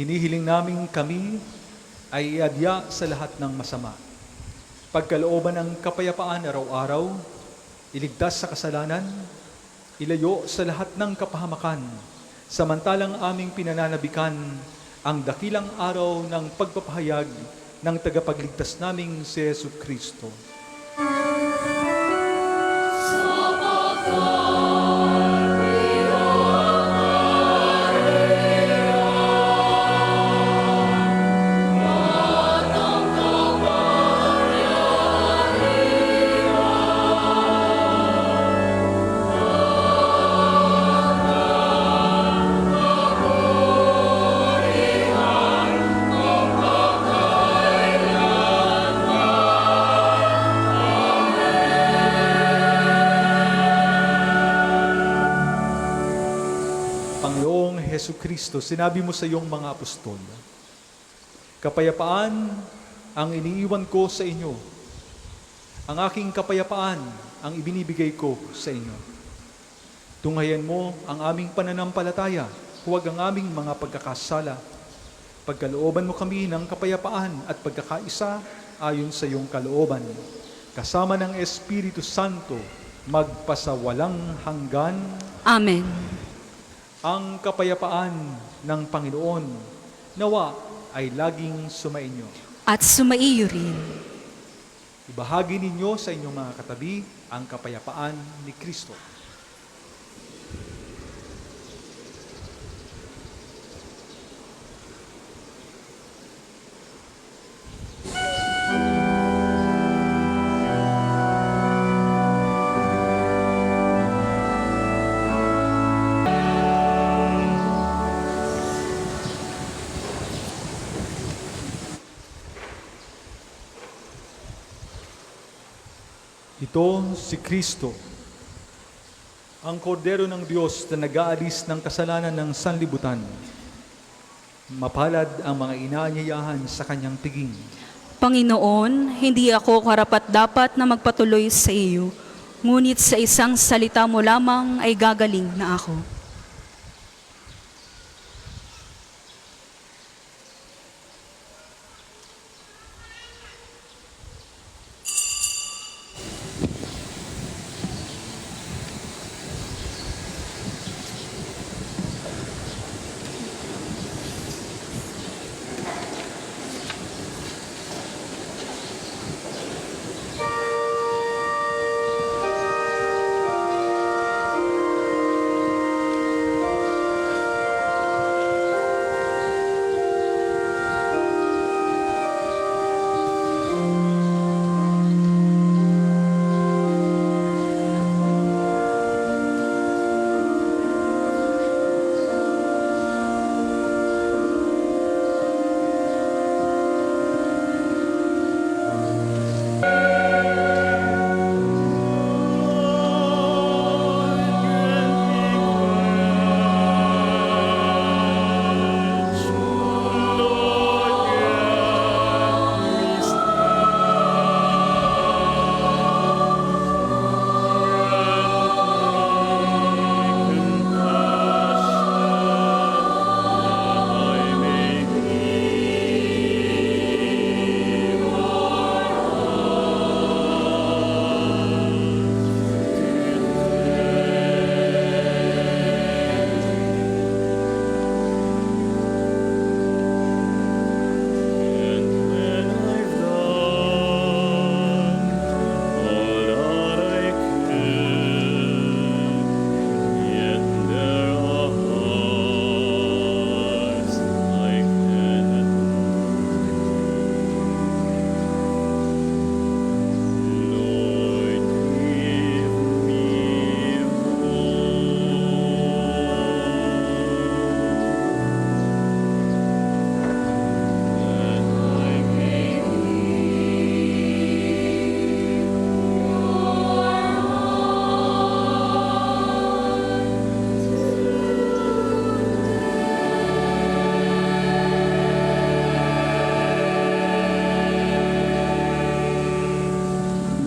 hinihiling namin kami ay iadya sa lahat ng masama. Pagkalooban ng kapayapaan araw-araw, iligtas sa kasalanan, ilayo sa lahat ng kapahamakan, samantalang aming pinananabikan ang dakilang araw ng pagpapahayag ng tagapagligtas naming si Yesu Kristo. Panginoong Hesu Kristo, sinabi mo sa iyong mga apostol, kapayapaan ang iniiwan ko sa inyo. Ang aking kapayapaan ang ibinibigay ko sa inyo. Tunghayan mo ang aming pananampalataya, huwag ang aming mga pagkakasala. Pagkalooban mo kami ng kapayapaan at pagkakaisa ayon sa iyong kalooban. Kasama ng Espiritu Santo, magpasawalang hanggan. Amen. Ang kapayapaan ng Panginoon nawa ay laging sumainyo. At sumaiyo rin. Ibahagi ninyo sa inyong mga katabi ang kapayapaan ni Kristo. Ito si Kristo, ang kordero ng Diyos na nag-aalis ng kasalanan ng sanlibutan. Mapalad ang mga inaanyayahan sa kanyang tiging. Panginoon, hindi ako karapat-dapat na magpatuloy sa iyo, ngunit sa isang salita mo lamang ay gagaling na ako.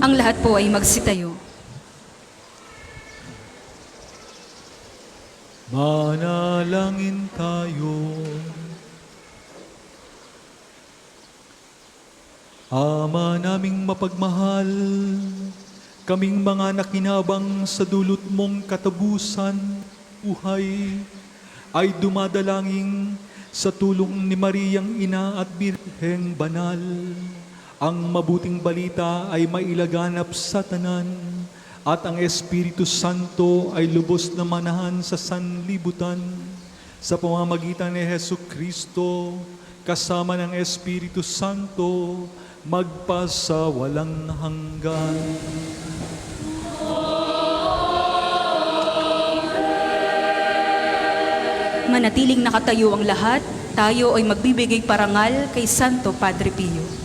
Ang lahat po ay magsitayo. Manalangin tayo. Ama naming mapagmahal, kaming mga nakinabang sa dulot mong katabusan, buhay, ay dumadalangin sa tulong ni Mariang Ina at Birheng Banal. Ang mabuting balita ay mailaganap sa tanan, at ang Espiritu Santo ay lubos na manahan sa sanlibutan. Sa pamamagitan ni Hesu Kristo, kasama ng Espiritu Santo, magpasa walang hanggan. Manatiling nakatayo ang lahat, tayo ay magbibigay parangal kay Santo Padre Pio.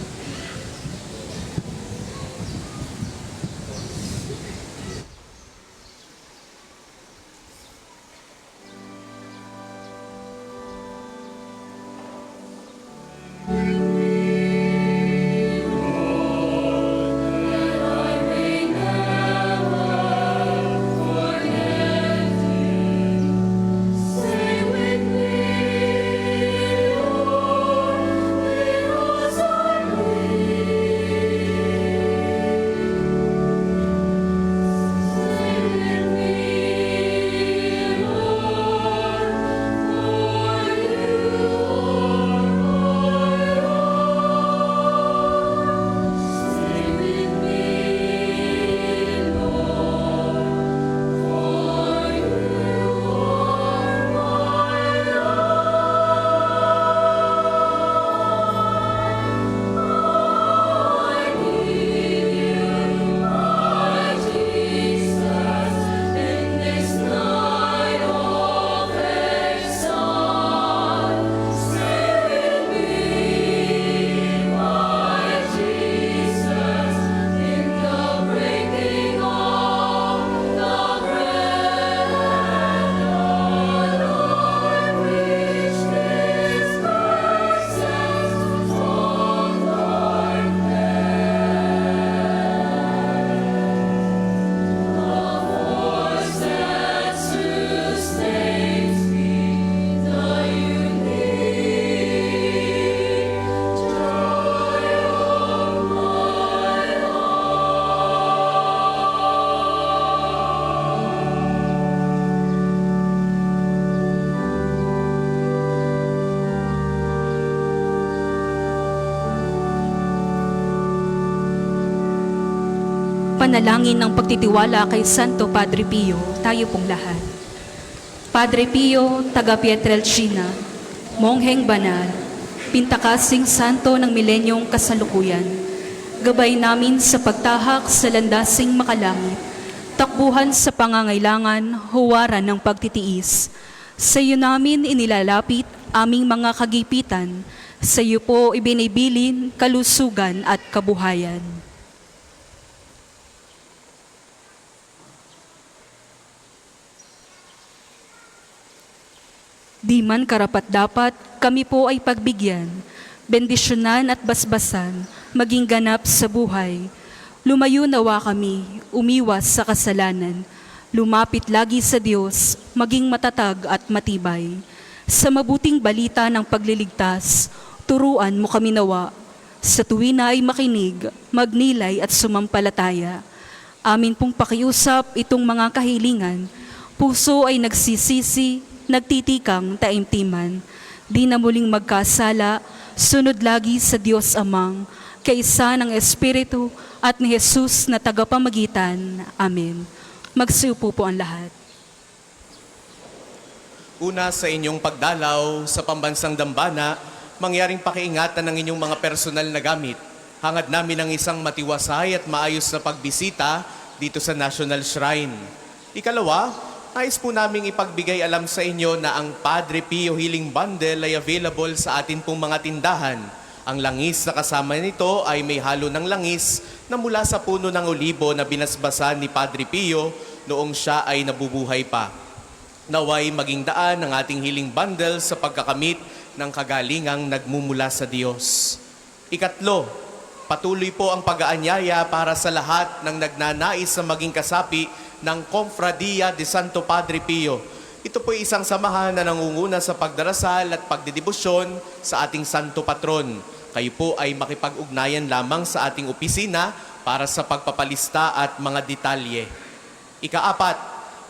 Panalangin ng pagtitiwala kay Santo Padre Pio, tayo pong lahat. Padre Pio, taga Pietrelcina, Mongheng Banal, Pintakasing Santo ng Milenyong Kasalukuyan, gabay namin sa pagtahak sa landasing makalangit, takbuhan sa pangangailangan, huwaran ng pagtitiis. Sa iyo namin inilalapit aming mga kagipitan, sa iyo po ibinibilin kalusugan at kabuhayan. Di man karapat-dapat, kami po ay pagbigyan, bendisyonan at basbasan, maging ganap sa buhay. Lumayo nawa kami, umiwas sa kasalanan, lumapit lagi sa Diyos, maging matatag at matibay. Sa mabuting balita ng pagliligtas, turuan mo kami nawa. Sa tuwi na ay makinig, magnilay at sumampalataya. Amin pong pakiusap itong mga kahilingan, puso ay nagsisisi, nagtitikang taimtiman, di na muling magkasala, sunod lagi sa Diyos Amang, kaisa ng Espiritu at ni Jesus na tagapamagitan. Amen. Magsiupo po ang lahat. Una sa inyong pagdalaw sa pambansang dambana, mangyaring pakiingatan ng inyong mga personal na gamit. Hangad namin ang isang matiwasay at maayos na pagbisita dito sa National Shrine. Ikalawa, nais po naming ipagbigay alam sa inyo na ang Padre Pio Healing Bundle ay available sa atin pong mga tindahan. Ang langis na kasama nito ay may halo ng langis na mula sa puno ng olibo na binasbasan ni Padre Pio noong siya ay nabubuhay pa. Naway maging daan ang ating healing bundle sa pagkakamit ng kagalingang nagmumula sa Diyos. Ikatlo, patuloy po ang pag-aanyaya para sa lahat ng nagnanais sa maging kasapi ng Confradia de Santo Padre Pio. Ito po isang samahan na nangunguna sa pagdarasal at pagdedebosyon sa ating Santo Patron. kayo po ay makipag-ugnayan lamang sa ating opisina para sa pagpapalista at mga detalye. Ika-4,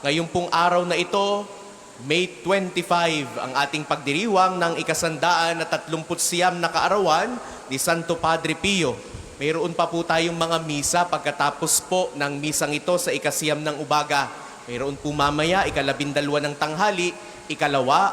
ngayong pong araw na ito, May 25, ang ating pagdiriwang ng 139 na kaarawan ni Santo Padre Pio. Mayroon pa po tayong mga misa pagkatapos po ng misang ito sa 9 ng umaga. Mayroon po mamaya 12 ng tanghali, 2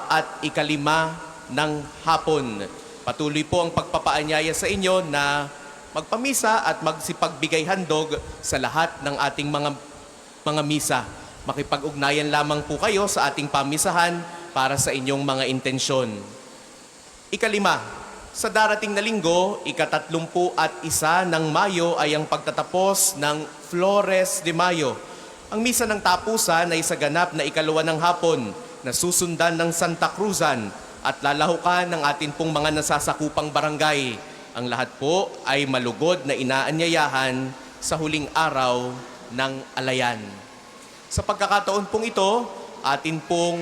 at 5 ng hapon. Patuloy po ang pagpapaanyaya sa inyo na magpamisa at magsipagbigay handog sa lahat ng ating mga misa. Makipag-ugnayan lamang po kayo sa ating pamisahan para sa inyong mga intensyon. 5, sa darating na linggo, 31 ng Mayo ay ang pagtatapos ng Flores de Mayo. Ang misa ng tapusan ay sa ganap na 2 ng hapon na susundan ng Santa Cruzan at lalahukan ng atin pong mga nasasakupang barangay. Ang lahat po ay malugod na inaanyayahan sa huling araw ng alayan. Sa pagkakataon pong ito, atin pong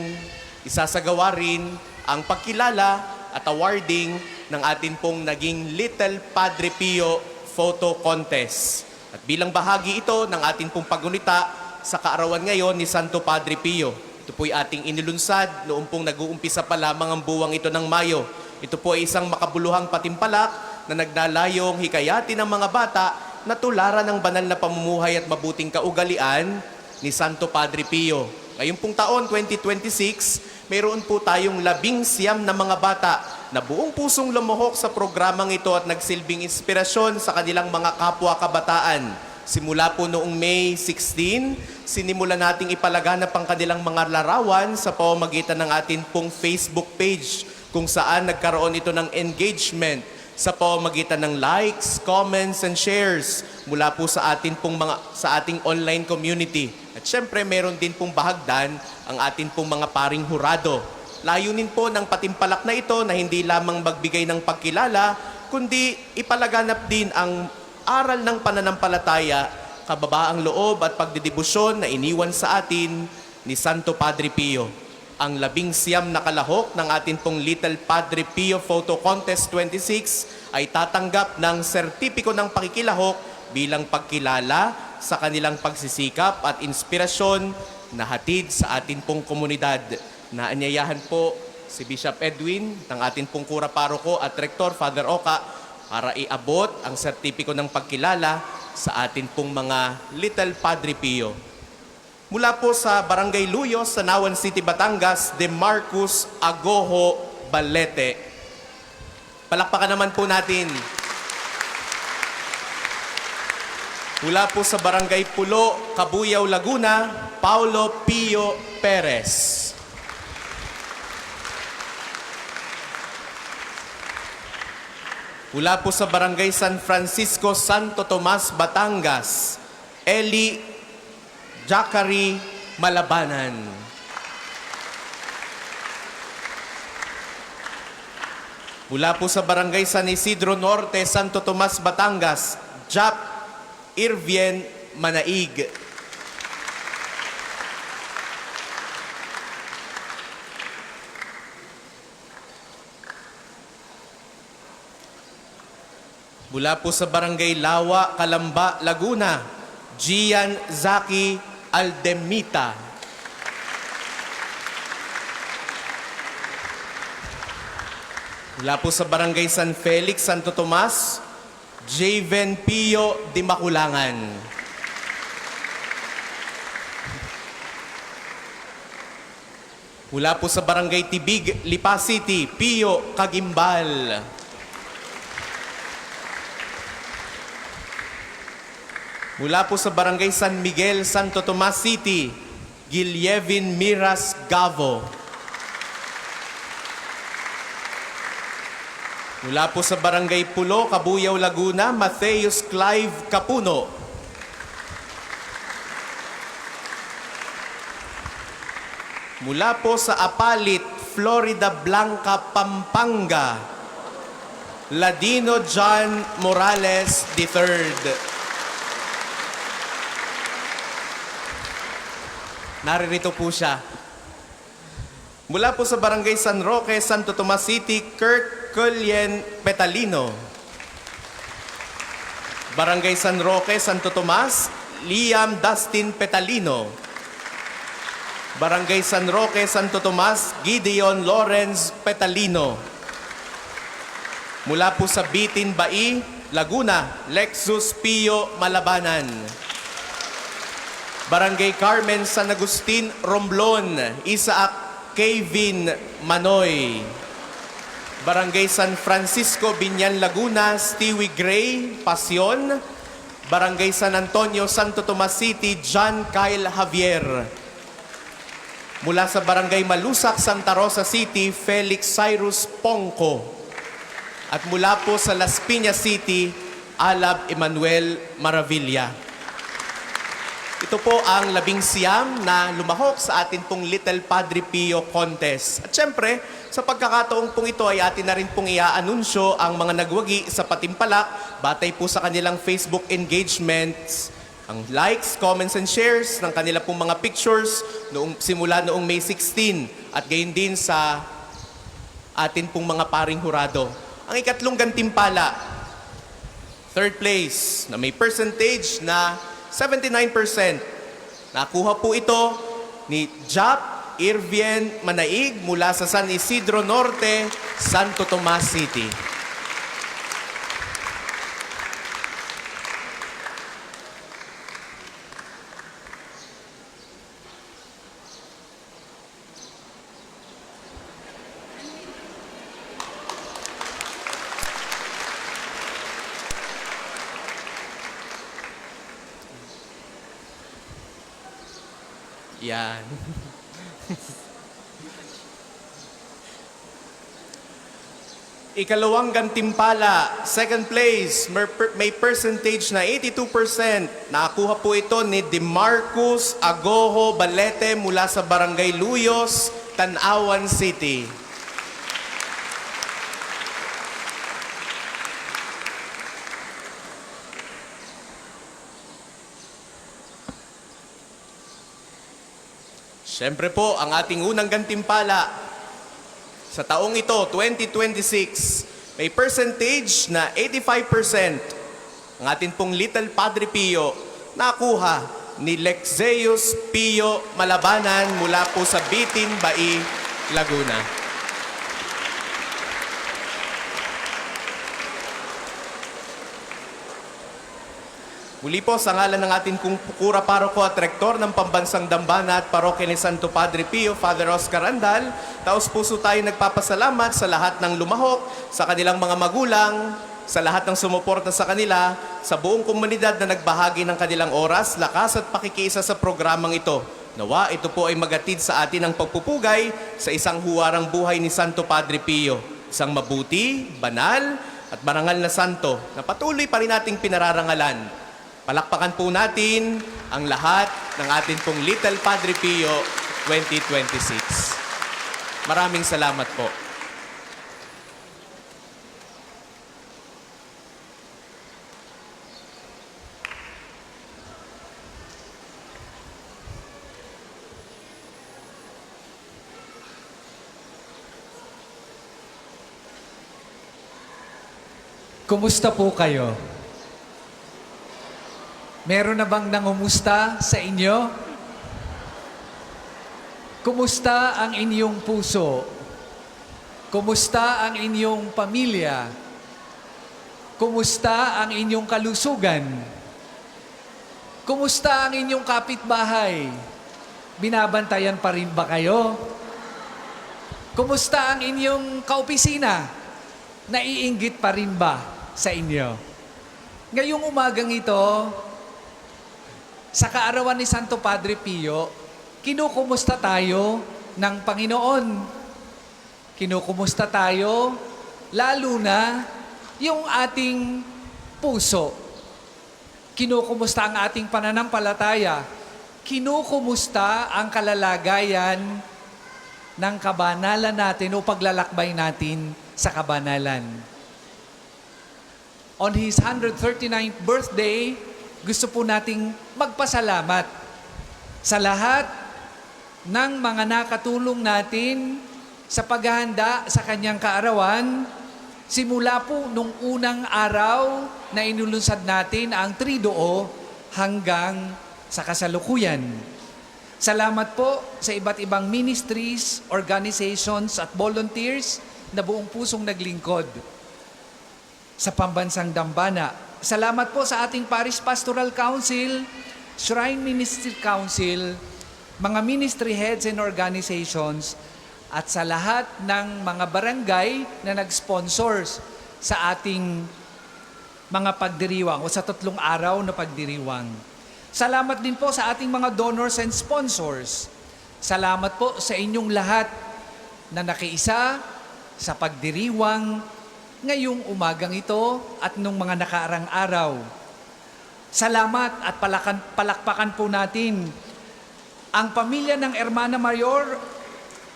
isasagawa rin ang pagkilala at awarding ng atin pong naging Little Padre Pio Photo Contest. At bilang bahagi ito ng atin pong paggunita sa kaarawan ngayon ni Santo Padre Pio. Ito po'y ating inilunsad noong pong nag-uumpisa pa lamang ang buwang ito ng Mayo. Ito po ay isang makabuluhang patimpalak na naglalayong hikayatin ng mga bata na tularan ng banal na pamumuhay at mabuting kaugalian ni Santo Padre Pio. Ngayong pong taon, 2026, mayroon po tayong 19 na mga bata na buong pusong lumuhok sa programang ito at nagsilbing inspirasyon sa kanilang mga kapwa kabataan. Simula po noong May 16, sinimula nating ipalaganap ang kanilang mga larawan sa pamamagitan ng atin pong Facebook page kung saan nagkaroon ito ng engagement sa pamamagitan ng likes, comments, and shares mula po sa atin pong sa ating online community. At syempre, meron din pong bahagdan ang atin pong mga paring hurado. Layunin po ng patimpalak na ito na hindi lamang magbigay ng pagkilala, kundi ipalaganap din ang aral ng pananampalataya, kababaang loob at pagdidibusyon na iniwan sa atin ni Santo Padre Pio. Ang 19 na kalahok ng atin pong Little Padre Pio Photo Contest 26 ay tatanggap ng sertipiko ng pakikilahok bilang pagkilala sa kanilang pagsisikap at inspirasyon na hatid sa atin pong komunidad. Naanyayahan po si Bishop Edwin, ng atin pong kura paroko at rektor, Father Oka, para iabot ang sertipiko ng pagkilala sa atin pong mga Little Padre Pio. Mula po sa Barangay Luyos, sa Nawan City, Batangas, De Marcus Agoho Balete. Palakpakan naman po natin. Mula po sa Barangay Pulo, Cabuyao, Laguna, Paulo Pio Perez. Mula po sa Barangay San Francisco, Santo Tomas, Batangas, Eli Jacari Malabanan. Mula po sa Barangay San Isidro Norte, Santo Tomas, Batangas, Jap Irvien Manaig. Mula po sa Barangay Lawa, Calamba, Laguna, Gian Zaki Aldemita. Mula po sa Barangay San Felix, Santo Tomas, Javen Pio Di Maculangan. Mula po sa Barangay Tibig, Lipa City, Pio Kagimbal. Mula po sa Barangay San Miguel, Santo Tomas City, Gilyevin Miras Gavo. Mula po sa Barangay Pulo, Cabuyao, Laguna, Mateus Clive Capuno. Mula po sa Apalit, Florida Blanca, Pampanga, Ladino John Morales III. Naririto po siya. Mula po sa Barangay San Roque, Santo Tomas City, Kurt Cullen Petalino. Barangay San Roque, Santo Tomas, Liam Dustin Petalino. Barangay San Roque, Santo Tomas, Gideon Lawrence Petalino. Mula po sa Bitin Bai, Laguna, Lexus Pio Malabanan. Barangay Carmen, San Agustin, Romblon, Isaac Kevin Manoy. Barangay San Francisco, Binyan, Laguna, Stewie Gray, Pasion. Barangay San Antonio, Santo Tomas City, John Kyle Javier. Mula sa Barangay Malusak, Santa Rosa City, Felix Cyrus Pongko. At mula po sa Las Piñas City, Alab Emmanuel Maravilla. Ito po ang 19 na lumahok sa atin pong Little Padre Pio Contest. At syempre, sa pagkakataong pong ito ay atin na rin pong i-aanunsyo ang mga nagwagi sa Patimpalak batay po sa kanilang Facebook engagements, ang likes, comments, and shares ng kanila pong mga pictures simula noong May 16 at gayon din sa atin pong mga paring hurado. Ang ikatlong gantimpala, third place, na may percentage na 79%. Nakuha po ito ni Jap Irvien Manaig mula sa San Isidro Norte, Santo Tomas City. Yan. Ikalawang gantimpala, second place, may percentage na 82%. Nakakuha po ito ni DeMarcus Agoho Balete mula sa Barangay Luyos, Tanawan City. Siyempre po, ang ating unang gantimpala sa taong ito, 2026, may percentage na 85%. Ang ating pong Little Padre Pio, nakuha ni Lexeus Pio Malabanan mula po sa Bitin Bai, Laguna. Muli po, sa ngalan ng ating kura paroko at rektor ng Pambansang Dambana at Parokya ni Santo Padre Pio, Father Oscar Andal, taos puso tayo nagpapasalamat sa lahat ng lumahok, sa kanilang mga magulang, sa lahat ng sumuporta sa kanila, sa buong komunidad na nagbahagi ng kanilang oras, lakas at pakikiisa sa programang ito. Nawa, ito po ay magatid sa atin ang pagpupugay sa isang huwarang buhay ni Santo Padre Pio. Isang mabuti, banal, at marangal na santo na patuloy pa rin nating pinararangalan. Palakpakan po natin ang lahat ng atin pong Little Padre Pio 2026. Maraming salamat po. Kumusta po kayo? Meron na bang nangumusta sa inyo? Kumusta ang inyong puso? Kumusta ang inyong pamilya? Kumusta ang inyong kalusugan? Kumusta ang inyong kapitbahay? Binabantayan pa rin ba kayo? Kumusta ang inyong kaopisina? Naiinggit pa rin ba sa inyo? Ngayong umagang ito, sa kaarawan ni Santo Padre Pio, kinukumusta tayo ng Panginoon. Kinukumusta tayo, lalo na yung ating puso. Kinukumusta ang ating pananampalataya. Kinukumusta ang kalalagayan ng kabanalan natin o paglalakbay natin sa kabanalan. On His 139th birthday, gusto po nating magpasalamat sa lahat ng mga nakatulong natin sa paghahanda sa kanyang kaarawan, Simula po nung unang araw na inulunsad natin ang Triduo hanggang sa kasalukuyan. Salamat po sa iba't ibang ministries, organizations at volunteers na buong pusong naglingkod sa Pambansang Dambana. Salamat po sa ating Parish Pastoral Council, Shrine Ministry Council, mga ministry heads and organizations, at sa lahat ng mga barangay na nag-sponsors sa ating mga pagdiriwang o sa 3 araw na pagdiriwang. Salamat din po sa ating mga donors and sponsors. Salamat po sa inyong lahat na nakiisa sa pagdiriwang ngayong umagang ito at nung mga nakaarang araw. Salamat at palakpakan po natin ang pamilya ng Hermana Mayor,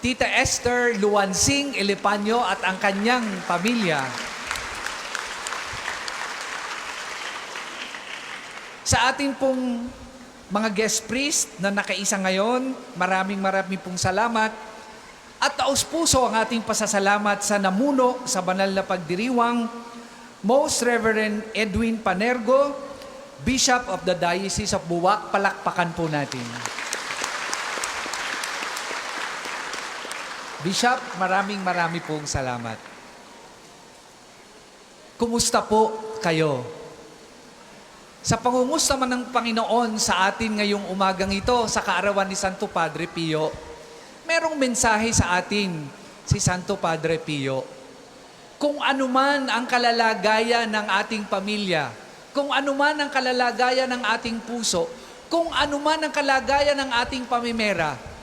Tita Esther Luansing Elipanyo at ang kanyang pamilya. Sa ating pong mga guest priest na nakaisa ngayon, maraming pong salamat. At taos-puso ang ating pasasalamat sa namuno sa banal na pagdiriwang, Most Reverend Edwin Panergo, Bishop of the Diocese of Buwak. Palakpakan po natin. Bishop, maraming pong salamat. Kumusta po kayo? Sa pangungusap man ng Panginoon sa atin ngayong umagang ito sa kaarawan ni Santo Padre Pio, merong mensahe sa atin si Santo Padre Pio. Kung anuman ang kalalagayan ng ating pamilya, kung anuman ang kalalagayan ng ating puso, kung anuman ang kalagayan ng ating pamimera,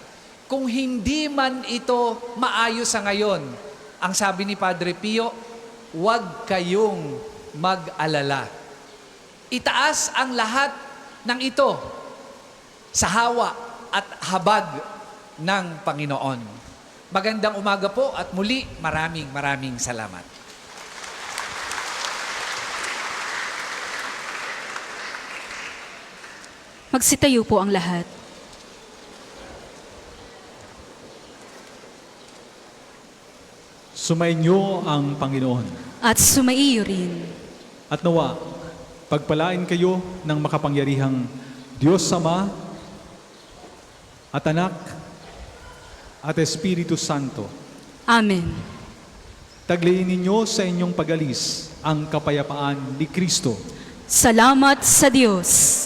kung hindi man ito maayos sa ngayon, ang sabi ni Padre Pio, huwag kayong mag-alala. Itaas ang lahat ng ito sa hawa at habag ng Panginoon. Magandang umaga po at muli maraming salamat. Magsitayo po ang lahat. Sumainyo ang Panginoon. At sumaiyo rin. At nawa, pagpalain kayo ng makapangyarihang Diyos Ama at Anak at Espiritu Santo. Amen. Taglayin ninyo sa inyong pag-alis ang kapayapaan ni Kristo. Salamat sa Diyos.